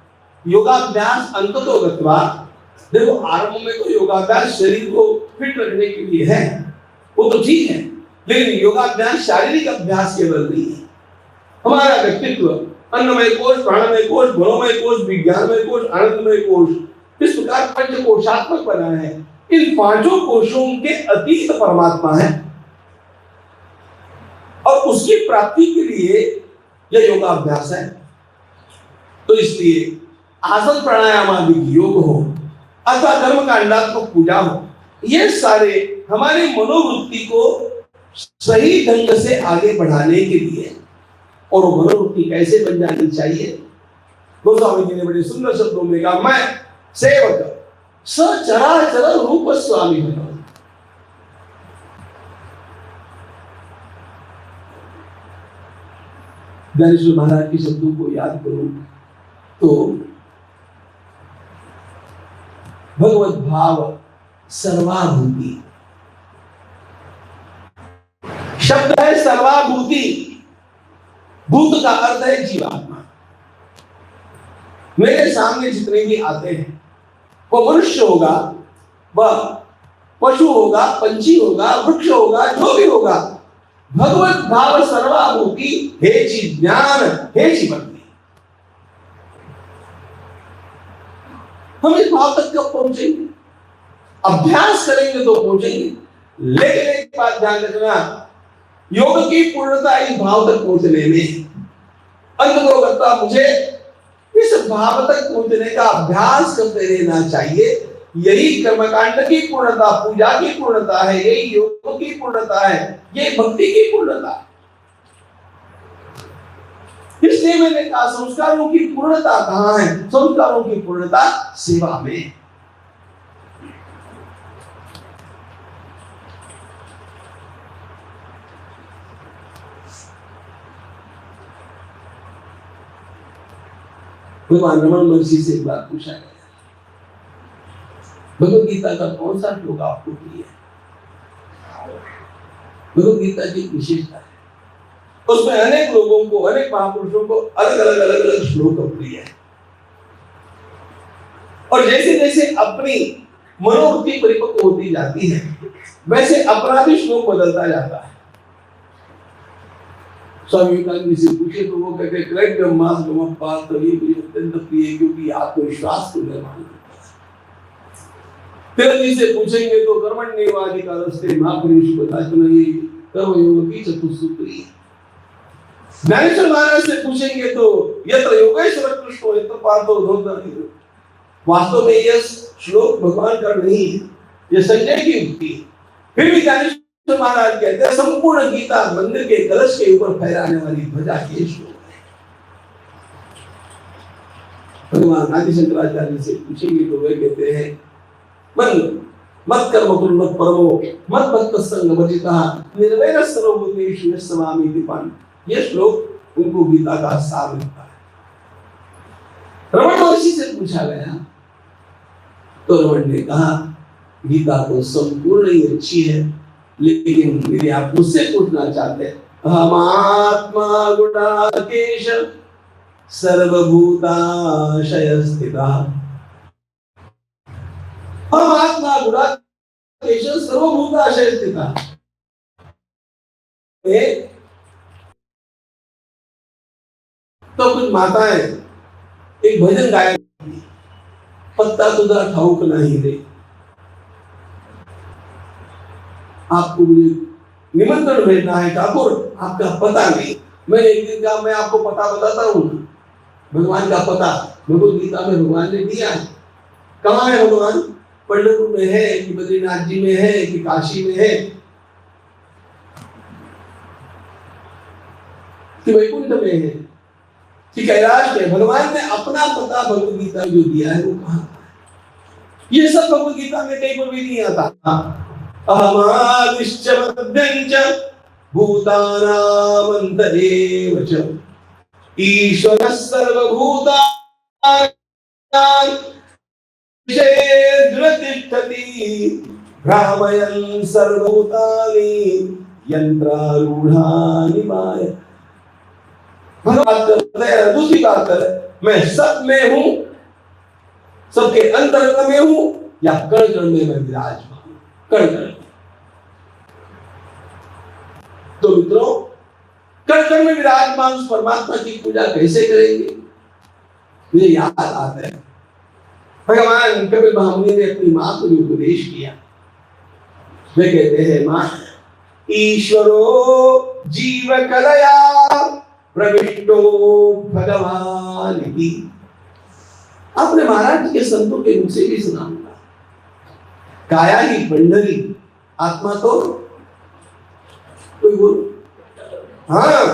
योगाभ्यास अंततो गत्वा, देखो आरंभ में तो योगाभ्यास शरीर को फिट रखने के लिए है, वो तो ठीक है, लेकिन योगाभ्यास शारीरिक अभ्यास केवल नहीं है। हमारा व्यक्तित्व अन्नमय कोश, प्राणमय कोश, मनोमय कोश, विज्ञानमय कोश, आनंदमय कोश, इस प्रकार पंचकोशात्मक बना है। इन 5 कोशों के अतीत परमात्मा है, और उसकी प्राप्ति के लिए यह योगाभ्यास है। तो इसलिए आसन प्राणायाम आदि योग हो अथवा कर्म कांडात्मक पूजा हो, ये सारे हमारे मनोवृत्ति को सही ढंग से आगे बढ़ाने के लिए। और वो मनोवृत्ति कैसे बन जानी चाहिए? गोस्वामी जी ने बड़े सुंदर शब्दों में कहा, मैं सेवक सचराचर रूप स्वामी भगवंत। ज्ञानेश्वर महाराज के शब्दों को याद करो तो, भगवत भाव सर्वाभूति, शब्द है सर्वाभूति, भूत का अर्थ है जीवात्मा। मेरे सामने जितने भी आते हैं, वो मनुष्य होगा, वह पशु होगा, पंछी होगा, वृक्ष होगा, जो भी होगा, भगवत भाव सर्वाभूति, हे जी ज्ञान, हे जी भक्ति। हम इस भाव तक कब पहुंचेंगे? अभ्यास करेंगे तो पहुंचेंगे। लेकिन एक बात ध्यान रखना, योग की पूर्णता इस भाव तक पहुंचने में, अंततोगत्वा मुझे इस भाव तक पहुंचने का अभ्यास करते रहना चाहिए। यही कर्मकांड की पूर्णता, पूजा की पूर्णता है, यही योग की पूर्णता है, यही भक्ति की पूर्णता है। इसलिए मैंने कहा संस्कारों की पूर्णता कहां है? संस्कारों की पूर्णता सेवा में। भगवान रमन महर्षि से एक बात पूछा गया, भगवत गीता का कौन सा श्लोक आपको प्रिय है? भगवत गीता की विशेषता है, उसमें अनेक लोगों को, अनेक महापुरुषों को अलग अलग श्लोक प्रिय है। और जैसे जैसे अपनी मनोवृत्ति परिपक्व होती जाती है, वैसे अपना भी श्लोक बदलता जाता है। स्वामी विवेकानंद से पूछे तो वो कहते क्रैक ब्रह्मास ब्रह्मपाल, तो ये मुझे अत्यंत प्रिय है, क्योंकि आत्मविश्वास को निर्माण करता है। तेरहवीं से पूछेंगे तो कर्मण्येवाधिकारस्ते मा फलेषु कदाचन कर्मयोगी चतुष्सूत्री। ज्ञानेश्वर महाराज से पूछेंगे तो यत्र योगेश्वर कृष्ण यत्र पार्थो धोधर्म। वास्तव में यह श्लोक भगवान का नहीं है, यह संजय की उक्ति है। फिर भी ज्ञानेश्वर महाराज कहते हैं संपूर्ण गीता मंदिर के कलश के ऊपर फहराने वाली ध्वजा के श्लोक है। भगवान आदि शंकराचार्य से पूछेंगे तो वे कहते हैं मत कर्म कुरु मत परमो मत भक्त संग वर्जितः निर्वैर सर्वभूतेषु यस्मामीति पान। यह श्लोक उनको गीता का सार मिलता है। रमण महर्षि से पूछा गया तो रमण ने कहा गीता तो संपूर्ण ही अच्छी है, लेकिन यदि आप मुझसे पूछना चाहते हैं अहमात्मा गुणाकेश सर्वभूताशय स्थितः। अहमात्मा गुणाकेश सर्वभूताशय स्थितः। तो कुछ माताएं एक भजन गाया पत्ता तुझा ठाऊक नहीं रे। आपको मुझे निमंत्रण भेजना है ठाकुर, आपका पता नहीं। मैंने एक दिन कहा मैं आपको पता बताता हूँ, भगवान का पता भगवद गीता में भगवान ने दिया है। कहाँ है भगवान? पंढरपुर में है कि बद्रीनाथ जी में है कि काशी में है कि वैकुंठ में है कि कैलाश में? भगवान ने अपना पता भगवद गीता जो दिया है वो कहाँ? ये सब भगवद गीता में कहीं पर भी नहीं आता। अहमादिश्च मध्यञ्च भूतानामन्तरेव च ईश्वरः सर्वभूतानां तिष्ठति भ्रामयन् सर्वभूतानि यन्त्रारूढानि माया। भगवान दूसरी बात है मैं सब में हूं, सबके अंतरंग में हूं या कण कण में मैं विराजमान कण कण। तो मित्रों कण कण में विराजमान उस परमात्मा की पूजा कैसे करेंगे? मुझे याद आता है भगवान कपिल महामुनि ने अपनी मां को जो उपदेश किया, वे कहते हैं मां ईश्वरो जीव कलया प्रविष्टो भगवान की। आपने महाराज के संतों के मुख से भी सुना होगा काया ही पंडरी आत्मा तो कोई बोल हाँ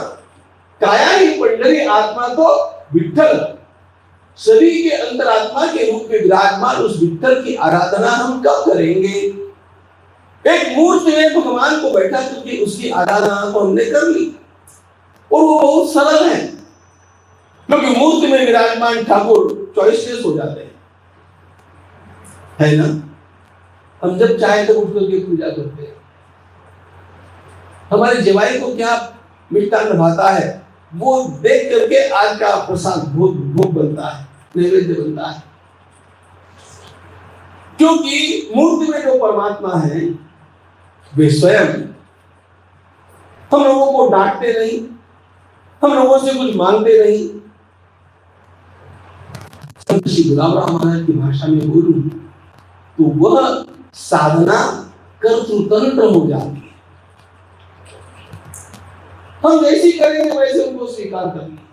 काया ही पंडरी आत्मा तो विठ्ठल। शरीर के अंतरात्मा के रूप में विराजमान उस विठ्ठल की आराधना हम कब करेंगे? एक मूर्ति में भगवान को बैठा करके उसकी आराधना को हमने कर ली और वो बहुत सरल है, क्योंकि मूर्ति में विराजमान ठाकुर चॉइसलेस हो जाते हैं, है ना? हम जब चाहे तब उठ करके पूजा करते हैं। हमारे जवाई को क्या मिष्टान्न भाता है वो देख करके आज का प्रसाद भोग बनता है, नैवेद्य बनता है, क्योंकि मूर्ति में जो परमात्मा है वे स्वयं हम लोगों को डांटते नहीं, हम लोगों से कुछ मांगते नहीं। श्री गुलाबराव महाराज की भाषा में बोलूं तो वह साधना कर्तृतंत्र हो जाती है। हम जैसी करेंगे वैसे उनको स्वीकार करेंगे।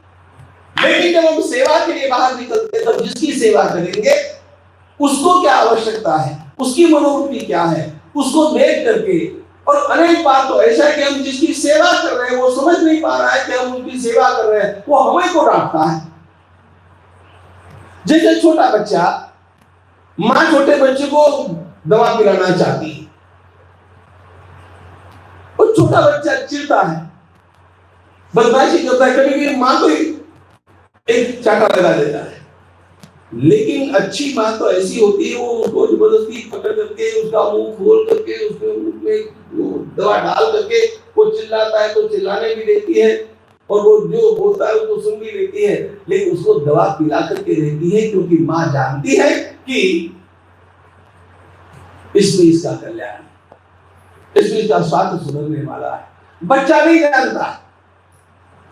लेकिन जब हम सेवा के लिए बाहर निकलते हैं तब जिसकी सेवा करेंगे उसको क्या आवश्यकता है, उसकी मनोवृत्ति क्या है, उसको देख करके। और अनेक बार तो ऐसा है कि हम जिसकी सेवा कर रहे हैं वो समझ नहीं पा रहा है कि हम उनकी सेवा कर रहे हैं, वो हमें को डांटता है। जैसे छोटा बच्चा, मां छोटे बच्चे को दवा पिलाना चाहती है और छोटा बच्चा चिढ़ता है, बदमाशी करता है, कभी कभी मां को एक चाटा लगा देता है। लेकिन अच्छी बात तो ऐसी होती है वो उसको जबरदस्ती पकड़ करके उसका मुंह खोल करके उसके मुंह में दवा डाल करके वो चिल्लाता है तो चिल्लाने भी देती है और वो जो बोलता है उसको सुन भी लेती है, लेकिन उसको दवा पिला करके देती है क्योंकि मां जानती है कि इसमें इसका कल्याण, इसमें इसका स्वास्थ्य सुधरने वाला है। बच्चा नहीं जानता।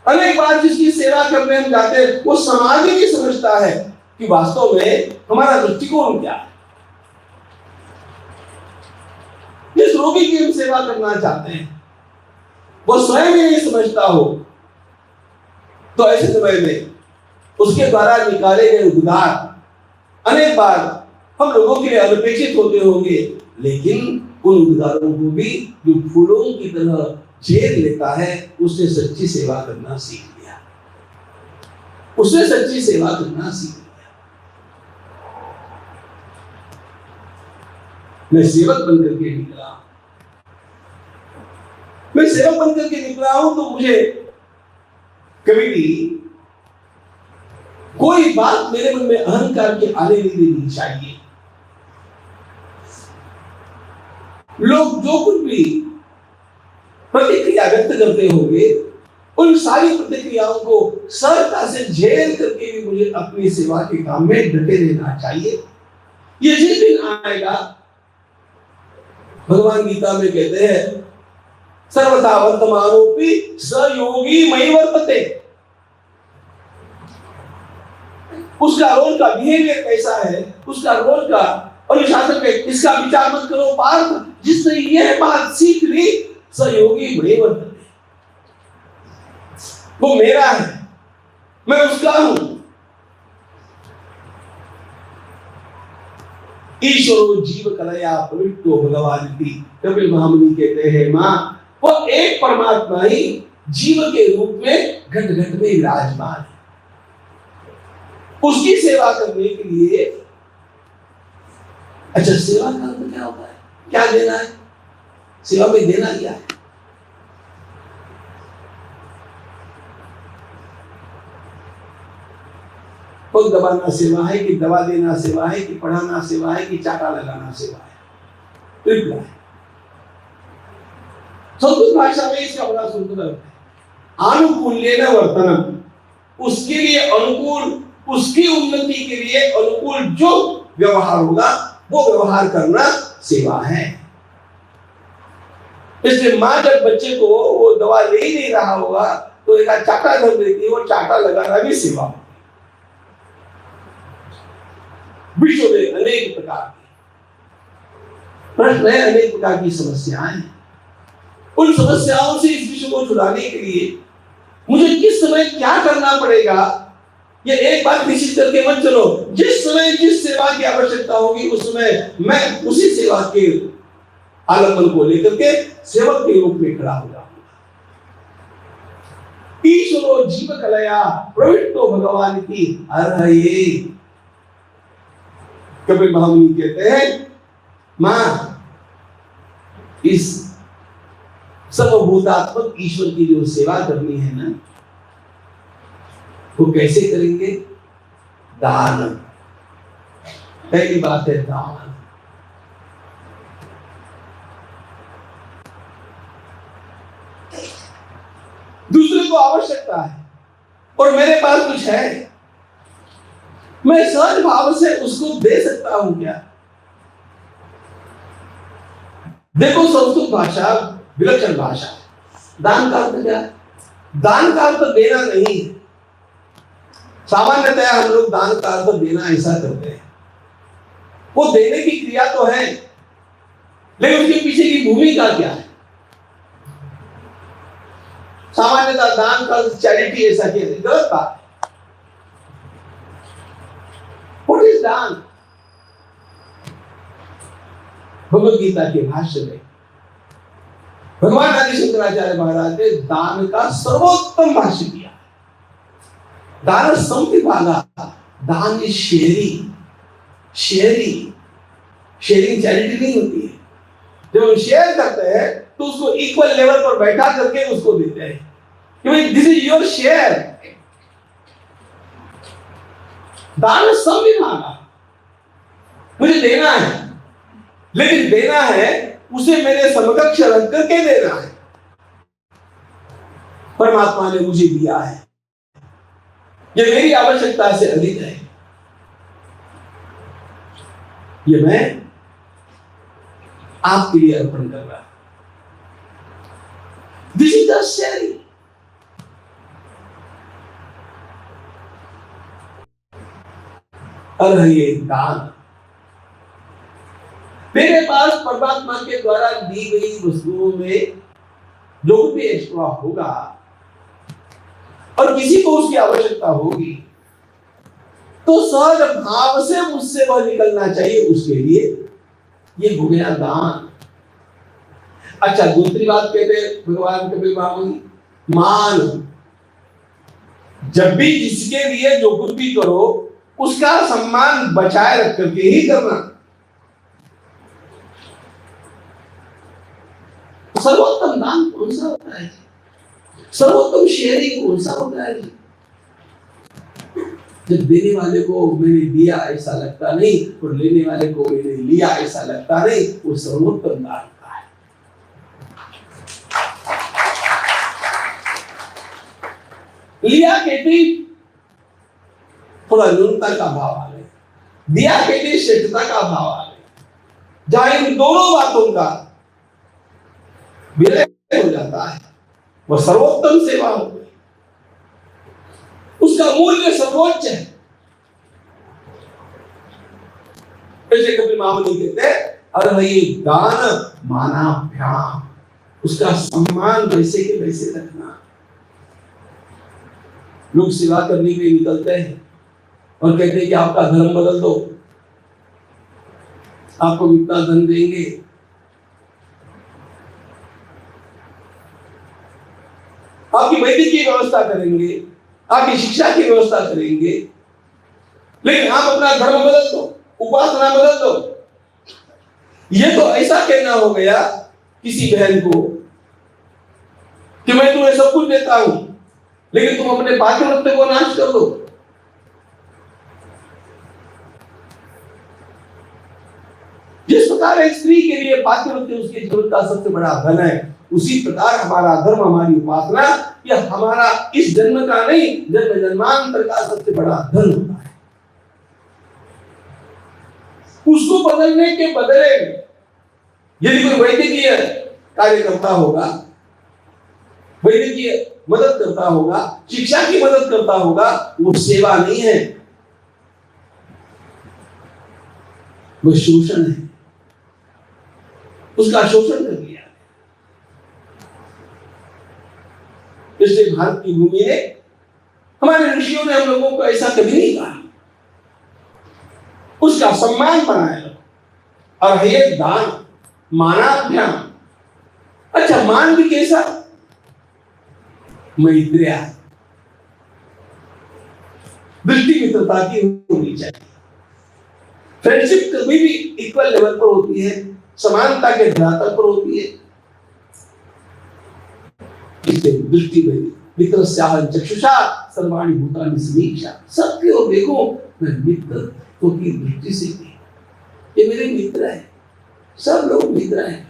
अनेक बार जिसकी सेवा करने हम जाते हैं वो समाज ही नहीं समझता है कि वास्तव में हमारा दृष्टिकोण क्या है। रोगी की हम सेवा करना चाहते हैं, वो स्वयं ही नहीं समझता हो, तो ऐसे समय में उसके द्वारा निकाले गए उद्गार अनेक बार हम लोगों के लिए अनपेक्षित होते होंगे, लेकिन उन उद्गारों को भी जो फूलों की तरह झेल लेता है, उसने सच्ची सेवा करना सीख लिया, उसने सच्ची सेवा करना सीख लिया। मैं सेवक बनकर के निकला, मैं सेवक बनकर के निकला हूं, तो मुझे कभी भी कोई बात मेरे मन में अहंकार के आने नहीं देनी चाहिए। लोग जो कुछ भी प्रतिक्रिया व्यक्त करते होंगे, उन सारी प्रतिक्रियाओं को सरलता से झेल करके भी मुझे अपनी सेवा के काम में डटे रहना चाहिए। ये जिस दिन आएगा, भगवान गीता में कहते हैं, सर्वथा वर्तमानोपि स योगी मयि वर्तते। उसका रोज का बिहेवियर कैसा है, उसका रोज का अनुशासन पे इसका विचार मत करो पार्थ। जिसने यह बात सीख ली, स योगी मयि वर्तते, वो मेरा है, मैं उसका हूं। ईश्वरो जीव कलया प्रवृत्तो भगवान की, कपिल महामुनि कहते हैं, मां वो एक परमात्मा ही जीव के रूप में घट घट में विराजमान है। उसकी सेवा करने के लिए, अच्छा सेवा का अर्थ क्या होता है, क्या देना है, सेवा में देना क्या है? पग दबाना सेवा है कि दवा देना सेवा है कि पढ़ाना सेवा है कि चाटा लगाना सेवा है? तो क्या है? संस्कृत भाषा में इसका बड़ा सुंदर अर्थ है, आनुकूल्येन वर्तनम, उसके लिए अनुकूल, उसकी उन्नति के लिए अनुकूल जो व्यवहार होगा वो व्यवहार करना सेवा है। इसलिए मां जब बच्चे को वो दवा ले ही नहीं रहा होगा तो एक चाटा धर देती है, वो चाटा लगाना भी सेवा है। विश्व में अनेक प्रकार के प्रश्न है, अनेक प्रकार की समस्याएं हैं। उन समस्याओं से इस विश्व को छुड़ाने के लिए मुझे किस समय क्या करना पड़ेगा, ये एक बात निश्चित करके मत चलो। जिस समय जिस सेवा की आवश्यकता होगी उस समय मैं उसी सेवा के आलम्बन को लेकर के सेवक के रूप में खड़ा हो जाऊंगा। ईश्वरो जीव कलया प्रवृत्तो भगवान की अर्हये, कपिल महामुनि कहते हैं, मां इस सर्वभूतात्मक ईश्वर की जो सेवा करनी है ना, वो कैसे करेंगे? दान। पहली बात है दान। दूसरे को आवश्यकता है और मेरे पास कुछ है, मैं सहज भाव से उसको दे सकता हूं क्या? देखो संस्कृत भाषा विलक्षण भाषा है। दान का अर्थ क्या है? दान का अर्थ देना नहीं है। सामान्यतः हम लोग दान का अर्थ देना ऐसा करते हैं, वो देने की क्रिया तो है, लेकिन उसके पीछे की भूमिका क्या है? सामान्यतः दान का चैरिटी ऐसा किया, गलत बात है। What is दान? भगवद गीता के भाष्य में भगवान आदि शंकराचार्य महाराज ने दान का सर्वोत्तम भाष्य किया। दान संविभागा, दान इज शेयरिंग। शेयरिंग चैरिटी नहीं होती है। जब हम शेयर करते हैं तो उसको इक्वल लेवल पर बैठा करके उसको देते हैं कि भाई दिस इज योर शेयर। दान संविभागा, मुझे देना है, लेकिन देना है उसे मेरे समकक्ष रख करके देना है। परमात्मा ने मुझे दिया है, ये मेरी आवश्यकता से अधिक है, ये मैं आपके लिए अर्पण कर रहा हूं। This is the sharing. और ये दान, मेरे पास परमात्मा के द्वारा दी गई वस्तुओं में जो भी एक्स्ट्रा होगा और किसी को उसकी आवश्यकता होगी तो सहज भाव से मुझसे वह निकलना चाहिए, उसके लिए ये हो गया दान। अच्छा, दूसरी बात कहते भगवान कबीर बाबू, मान। जब भी जिसके लिए जो कुछ भी करो उसका सम्मान बचाए रख करके ही करना। सर्वोत्तम दान कौन सा होता है? सर्वोत्तम शेयरिंग कौन सा होता है? जब देने वाले को मैंने दिया ऐसा लगता नहीं और लेने वाले को मैंने लिया ऐसा लगता नहीं, वो सर्वोत्तम दान का है। लिया कहती थोड़ा न्यूनता का भाव आ गया, दिया कहती श्रेष्ठता का भाव आ गया। जहां इन दोनों बातों का विलय हो जाता है वह सर्वोत्तम सेवा हो गई, उसका मूल्य सर्वोच्च है। ऐसे कबीर महामुनि कहते हैं, अरे ये दान मानाभ्याम, उसका सम्मान वैसे के वैसे रखना। लोग सेवा करने के लिए निकलते हैं और कहते हैं कि आपका धर्म बदल दो, आपको इतना धन देंगे, आपकी वैदिक की व्यवस्था करेंगे, आपकी शिक्षा की व्यवस्था करेंगे, लेकिन आप अपना धर्म बदल दो, उपासना बदल दो। ये तो ऐसा कहना हो गया किसी बहन को कि मैं तुम्हें सब कुछ देता हूं लेकिन तुम अपने पातिव्रत्य को नाश कर दो। जिस प्रकार एक स्त्री के लिए पातिव्रत्य उसके जीवन का सबसे बड़ा धन है, उसी प्रकार हमारा धर्म, हमारी उपासना, यह हमारा इस जन्म का नहीं, जन्म जन्मांतर का सबसे बड़ा धन होता है। उसको बदलने के बदले यदि कोई वैद्यकीय कार्य करता होगा, वैद्यकीय मदद करता होगा, शिक्षा की मदद करता होगा, वो सेवा नहीं है, वो शोषण है। उसका शोषण कर दिया। इसलिए भारत की भूमि ने, हमारे ऋषियों ने हम लोगों को ऐसा कभी नहीं कहा, उसका सम्मान बनाया। और ये दान मानाभ्याम। अच्छा, मान भी कैसा? मैत्रिया, दृष्टि मित्रता की होनी चाहिए। फ्रेंडशिप कभी भी इक्वल लेवल पर होती है, समानता के धरातल पर होती है। इसलिए दृष्टि में मित्रस्याह चक्षुषा सर्वाणि भूतानि समीक्षा, सबकी ओर देखो, मैं मित्र तो की दृष्टि से, ये मेरे मित्र है, सब लोग मित्र हैं।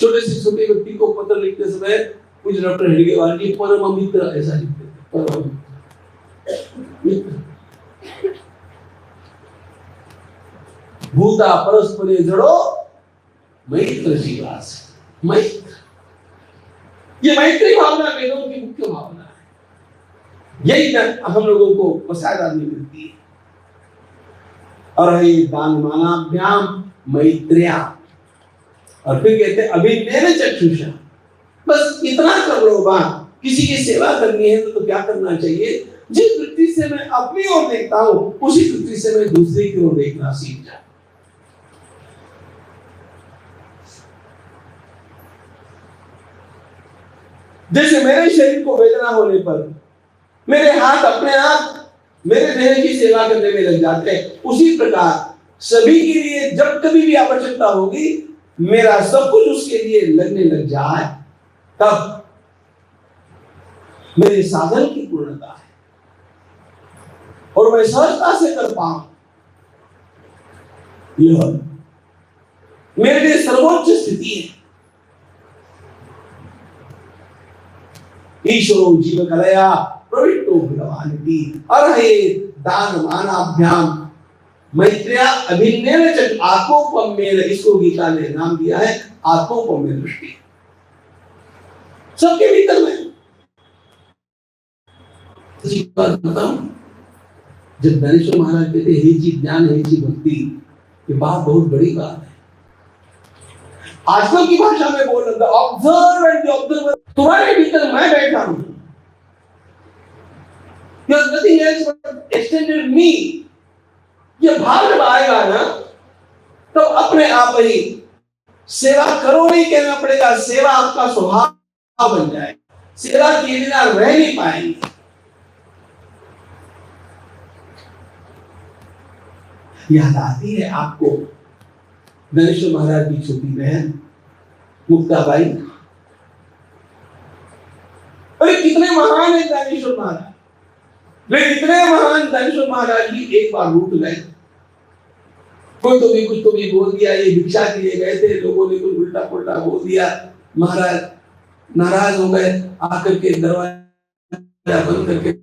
छोटे से छोटे व्यक्ति को पत्र लिखते समय कुछ डॉक्टर हेडगेवार जी परम मित्र ऐसा लिखते थे, परम मित्र। भूता परस्परे जड़ो मैत्र जीवास, मैत्र। ये मैत्री भावना वेदों की मुख्य भावना है। यही हम लोगों को पसायदा नहीं मिलती है। और ये दान मानाभ्याम मैत्र्या, और फिर कहते हैं अभिज्ञान चक्षुषा, बस इतना कर लो बात। किसी की सेवा करनी है तो क्या करना चाहिए? जिस दृष्टि से मैं अपनी ओर देखता हूं उसी दृष्टि से मैं दूसरे की ओर देखना सीख जाऊं। जैसे मेरे शरीर को वेदना होने पर मेरे हाथ अपने आप मेरे देह की सेवा करने में लग जाते हैं, उसी प्रकार सभी के लिए जब कभी भी आवश्यकता होगी मेरा सब कुछ उसके लिए लगने लग जाए, तब मेरे साधन की पूर्णता है और मैं सहजता से कर पाऊं। यह मेरे लिए सर्वोच्च स्थिति है। ईश्वरो जीव कलया प्रविष्टो भगवान की, और हे दान मानाभ्याम मैत्र्या अभिन्नेन च आत्मोपमेन, इसको गीता ने नाम दिया है आत्मोपमेन दृष्टि। सबके भीतर में बात बताऊं, जब ज्ञानेश्वर महाराज कहते हे जी ज्ञान हे जी भक्ति, ये बात बहुत बड़ी बात है। आजकल की भाषा में बोल रहा था ऑब्जर्व एंड द ऑब्जर्वर। तुम्हारे भीतर मैं बैठा हूं, There's nothing else but extended me। ये भाव जब आएगा ना तो अपने आप ही सेवा करो नहीं कहना पड़ेगा, सेवा आपका स्वभाव बन जाए। सेवा किए बिना रह नहीं पाएंगे। याद आती है आपको ज्ञानेश्वर महाराज की छोटी बहन मुक्ताबाई। अरे कितने महान है ज्ञानेश्वर महाराज, लेकिन इतने महान ज्ञानेश्वर महाराज जी एक बार रूठ गए। कोई तो भी कुछ तो भी बोल दिया, ये भिक्षा के लिए गए थे, लोगों ने कुछ उल्टा पुल्टा बोल दिया, महाराज नाराज हो गए, आकर के दरवाजा बंद करके।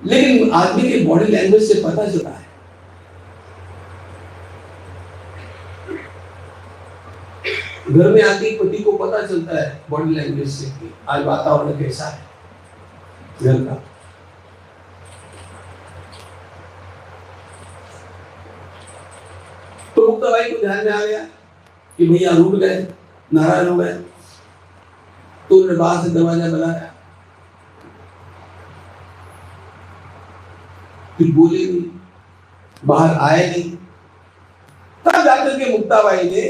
लेकिन आदमी के बॉडी लैंग्वेज से पता चला है घर में आके पति को पता चलता है बॉडी लैंग्वेज से कि आज वातावरण कैसा है घर का। तो मुक्ताबाई को ध्यान में आ गया कि भैया रूठ गए, नाराज हो गए। तो उन्होंने बाहर से दरवाजा बनाया, कुछ बोले नहीं, बाहर आए नहीं। तब जाकर के मुक्ताबाई ने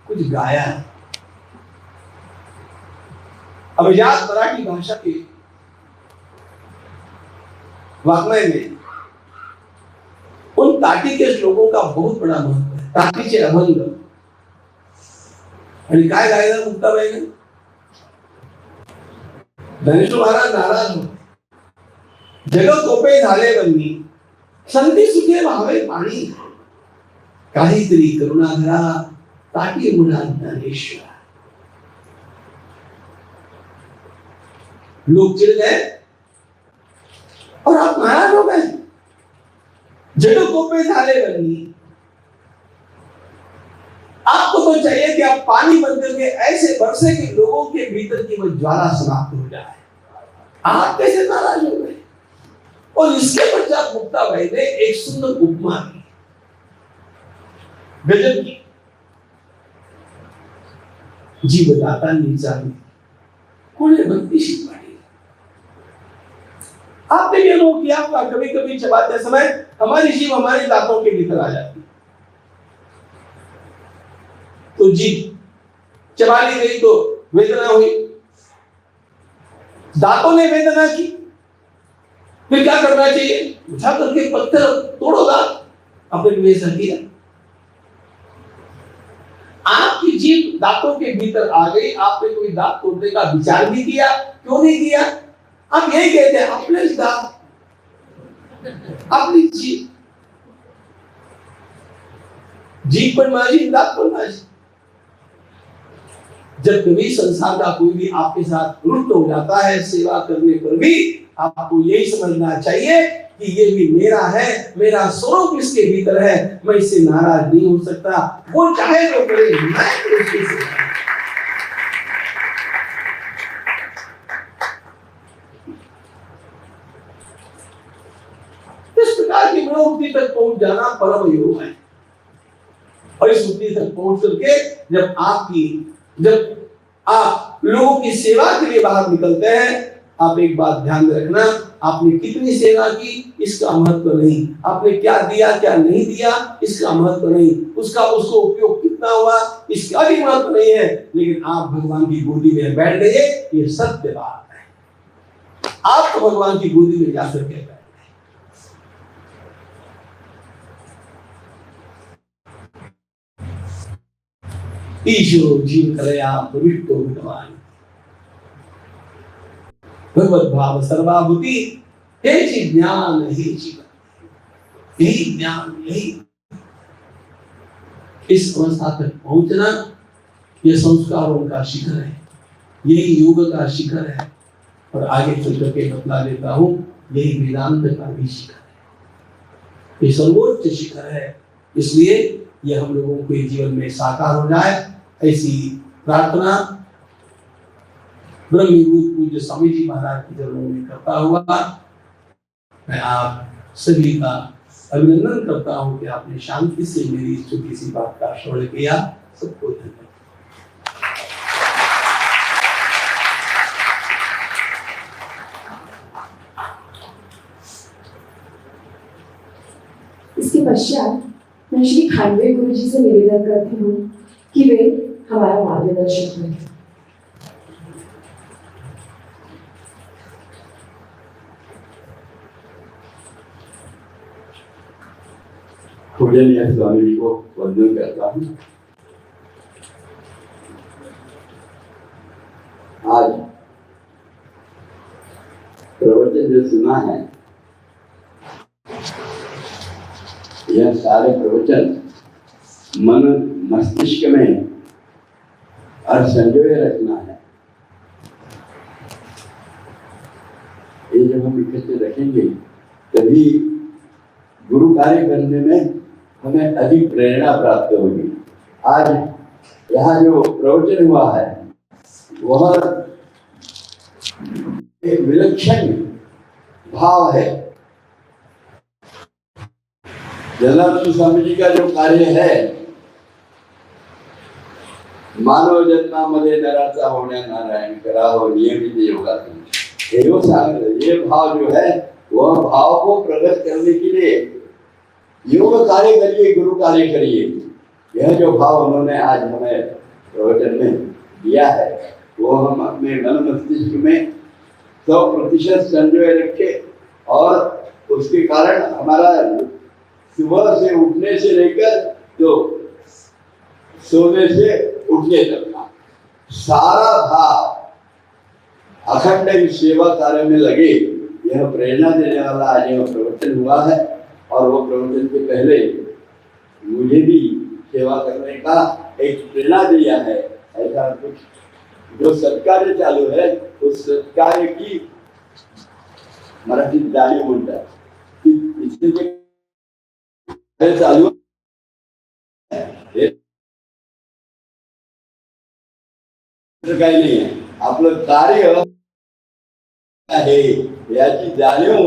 कुछ गाया। अब याद मराठी भाषा के वाङ्मय में उन ताटी के श्लोकों का बहुत बड़ा महत्व है। ताटीचे अभंग आणि काय गायला मुक्ताबाईने? ज्ञानेश्वर महाराज नाराज होते, जग कोपे झाले बंदी, संधी सुखे व्हावे पाणी, काहीतरी करुणा धरा, ताटी मुना ज्ञानेश्वर। लोग चिढ़ गए और आप नाराज हो गए। जग कोपे झाले बंदी, आपको तो चाहिए कि आप पानी बन करके ऐसे बरसे कि लोगों के भीतर की वो ज्वाला समाप्त हो जाए। आप कैसे नाराज हो गए? और इसके पश्चात मुक्ताबाई ने एक सुंदर उपमा दी, गजब की। जीव दाता नीचा कोने बनती शिकवाड़ी। आपने भी अनुभव किया होगा, कभी कभी चबाते समय हमारी जीभ हमारे दांतों के भीतर आ जाती, तो जीभ चबा ली गई तो वेदना हुई, दांतों ने वेदना की, फिर क्या करना चाहिए? उठा करके पत्थर तोड़ो दांत, अपने लिए सर किया। आपकी जीभ दांतों के भीतर आ गई, आपने कोई दांत तोड़ने का विचार भी किया? क्यों नहीं किया? आप यही कहते हैं अपने दांत, अपनी जीभ, जीभ पर माझी, दांत पर माझी। जब कभी संसार का कोई भी आपके साथ रुष्ट हो जाता है, सेवा करने पर भी आपको यही समझना चाहिए कि ये भी मेरा है, मेरा स्वरूप इसके भीतर है, मैं इससे नाराज नहीं हो सकता। वो चाहे तो करे, मैं तो उसके से। इस प्रकार की मनोवृत्ति तक पहुंच जाना परम योग है। और इस वृत्ति तक पहुंच करके जब आप लोगों की सेवा के लिए बाहर निकलते हैं, आप एक बात ध्यान में रखना, आपने कितनी सेवा की इसका महत्व नहीं, आपने क्या दिया क्या नहीं दिया इसका महत्व नहीं, उसको उपयोग कितना हुआ इसका भी महत्व नहीं है, लेकिन आप भगवान की गोदी में बैठ गए, ये सत्य बात है। आप तो भगवान की गोदी में जाकर के बैठ गए। ईशो जीव कलया प्रविष्टो भगवान, भगवत भाव सर्वाभूति, हे जी ज्ञान हे जीवन, यही ज्ञान, यही इस अवस्था तक पहुंचना, यह संस्कारों का शिखर है, यही योग का शिखर है। और आगे चल करके बतला देता हूं, यही वेदांत का भी शिखर है, ये सर्वोच्च शिखर है। इसलिए यह हम लोगों के जीवन में साकार हो जाए, ऐसी प्रार्थना ब्रह्मविभूत पूज्य स्वामी जी महाराज की चरणों में करता हुआ मैं आप सभी का अभिनंदन करता हूं कि आपने शांति से मेरी इस छोटी सी बात का श्रवण किया। सबको धन्यवाद। इसके पश्चात मैं श्री खांडवे गुरु जी से निवेदन करती हूँ कि वे हमारा मार्गदर्शक बने। पूजनीय स्वामी जी को वंदन करता हूँ। आज प्रवचन जो सुना है, यह सारे प्रवचन मन मस्तिष्क में और संजोए रखना है। ये जब हम इकट्ठे रखेंगे तभी गुरु कार्य करने में हमें अधिक प्रेरणा प्राप्त होगी। आज यहाँ जो प्रवचन हुआ है वह एक विलक्षण भाव है। जनार्दन स्वामी जी का जो कार्य है, मानव जन्मामध्ये नराचा होण्या नारायण करावं नियमित योगासन, ये भाव जो है वह भाव को प्रकट करने के लिए योग कार्य करिए, गुरु कार्य करिए। यह जो भाव उन्होंने आज हमें प्रवचन में दिया है वो हम अपने मन मस्तिष्क में 100% संजोए रखे और उसके कारण हमारा सुबह से उठने से लेकर तो सोने से उठने तक का सारा भाव अखंड सेवा कार्य में लगे। यह प्रेरणा देने वाला आज यह प्रवचन हुआ है और वो प्रवचन के पहले मुझे भी सेवा करने का एक प्रेरणा दिया है। ऐसा कुछ जो सत्कार्य चालू है उस सत्कार्य की मराठी जाणीव म्हणतात की इसके चालू काही नाही आहे, आपलं कार्य आहे याची जाणीव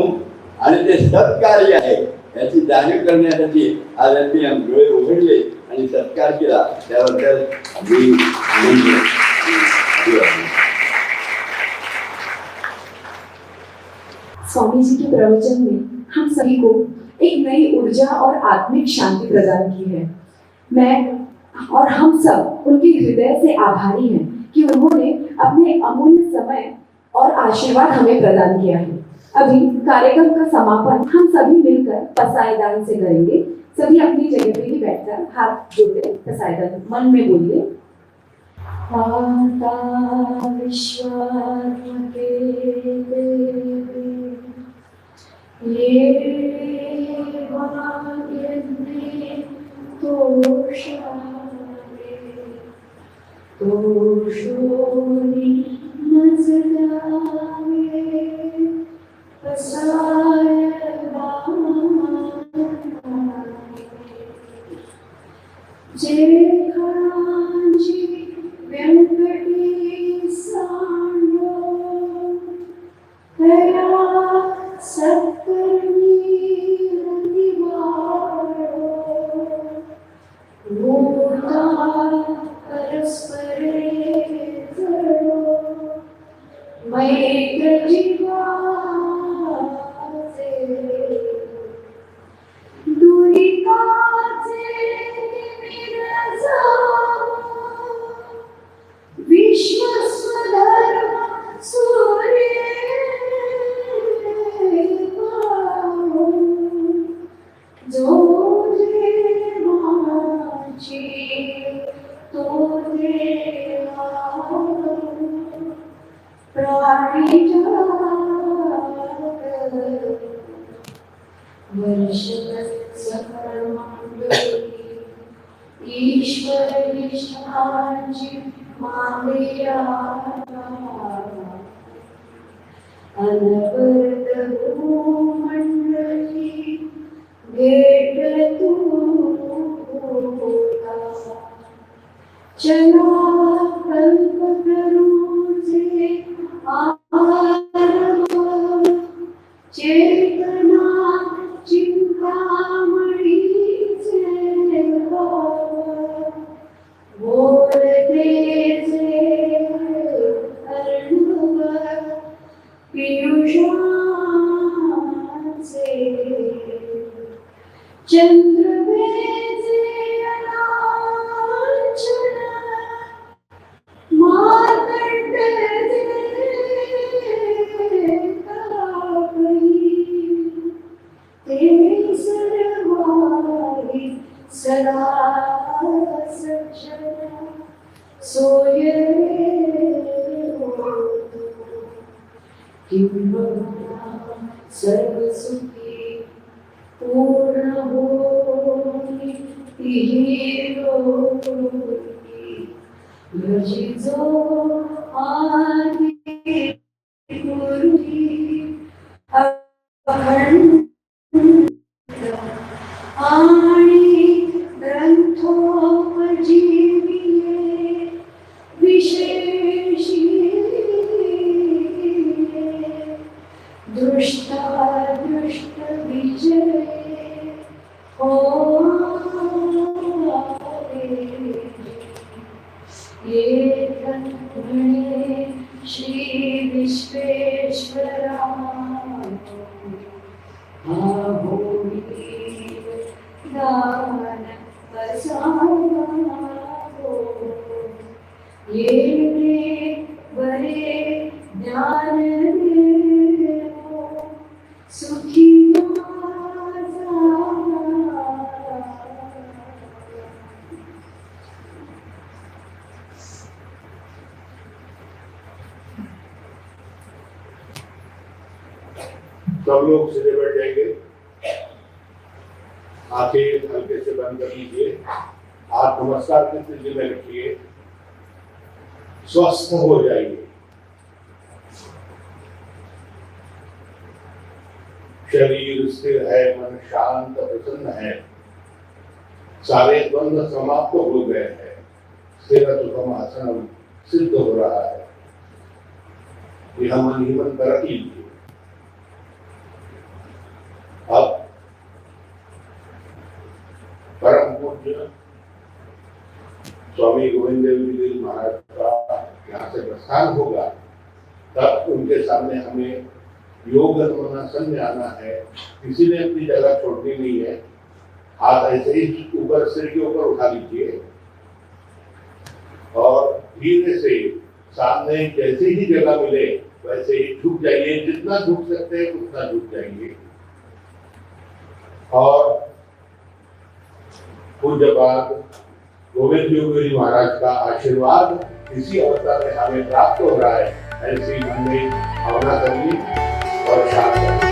आणि ते सत्कार्य आहे याची जाणीव करण्यासाठी आज आम्ही डोळे उघडले आणि सत्कार केला, त्याबद्दल स्वामी जी के प्रवचन ने हम सभी को एक नई ऊर्जा और आत्मिक शांति प्रदान की है। मैं और हम सब उनके हृदय से आभारी हैं कि उन्होंने अपने अमूल्य समय और आशीर्वाद हमें प्रदान किया है। अभी कार्यक्रम का समापन हम सभी मिलकर पसायदान से करेंगे। सभी अपनी जगह पे ही बैठकर हाथ जोड़े पसायदान मन में बोलिए। माता विश्वात्मके देवी ये भाग्यने तोषोनि नजरावे जे खरांची व्यंकटी सांडो तया सत्कर्मी रतिवारो मूर्ता परस्परे जड़ो मैत्र जीवासे दुरिताचे विश्वस्वधर्म सूर्य जो देवाची तो देवा प्राणी ईश्वर निष्ठांची मांदिया अनवरत भूमंडली भेट तू चला कल्प करूचे चेतना चिंतामणीचे बोलते जे अर्णव पियुषाचे चंद्रवेचे अनाचल मार्कंडेय ते सर्वांगी सदा सक्षम सोय किंबहुना सर्वसुखी पूर्ण होई लोकी भजिजो आदि गुरुजी अखंड आणि ग्रंथोपजीविये विशेषी दृष्टादृष्ट विजय हो एक म्हणे श्री विश्वेश्वरा दान बसावो ये बरे ज्ञान देवो सुखी सब लोग सीधे बैठ जाएंगे, आंखें हल्के से बंद कर लीजिए, हाथ नमस्कार की स्थिति में रखिए, स्वस्थ हो जाइए। शरीर स्थिर है, मन शांत प्रसन्न है, सारे द्वंद्व समाप्त हो गए हैं, स्थिर सुखम आसन सिद्ध हो रहा है। यह मन ही मन कर लीजिए। अब परम पूज्य स्वामी गोविंद देव जी महाराज का यहाँ से प्रस्थान होगा, तब उनके सामने हमें योग अनुशासन में आना है। किसी ने अपनी जगह छोड़नी नहीं है। हाथ ऐसे ही ऊपर सिर के ऊपर उठा लीजिए और धीरे से सामने जैसे ही जगह मिले वैसे ही झुक जाइए। जितना झुक सकते हैं उतना झुक जाइए। और पूज्यपाद गोविंद योगी महाराज का आशीर्वाद इसी अवसर में हमें प्राप्त हो रहा है, ऐसी मन में भावना करिए और शांत करिए।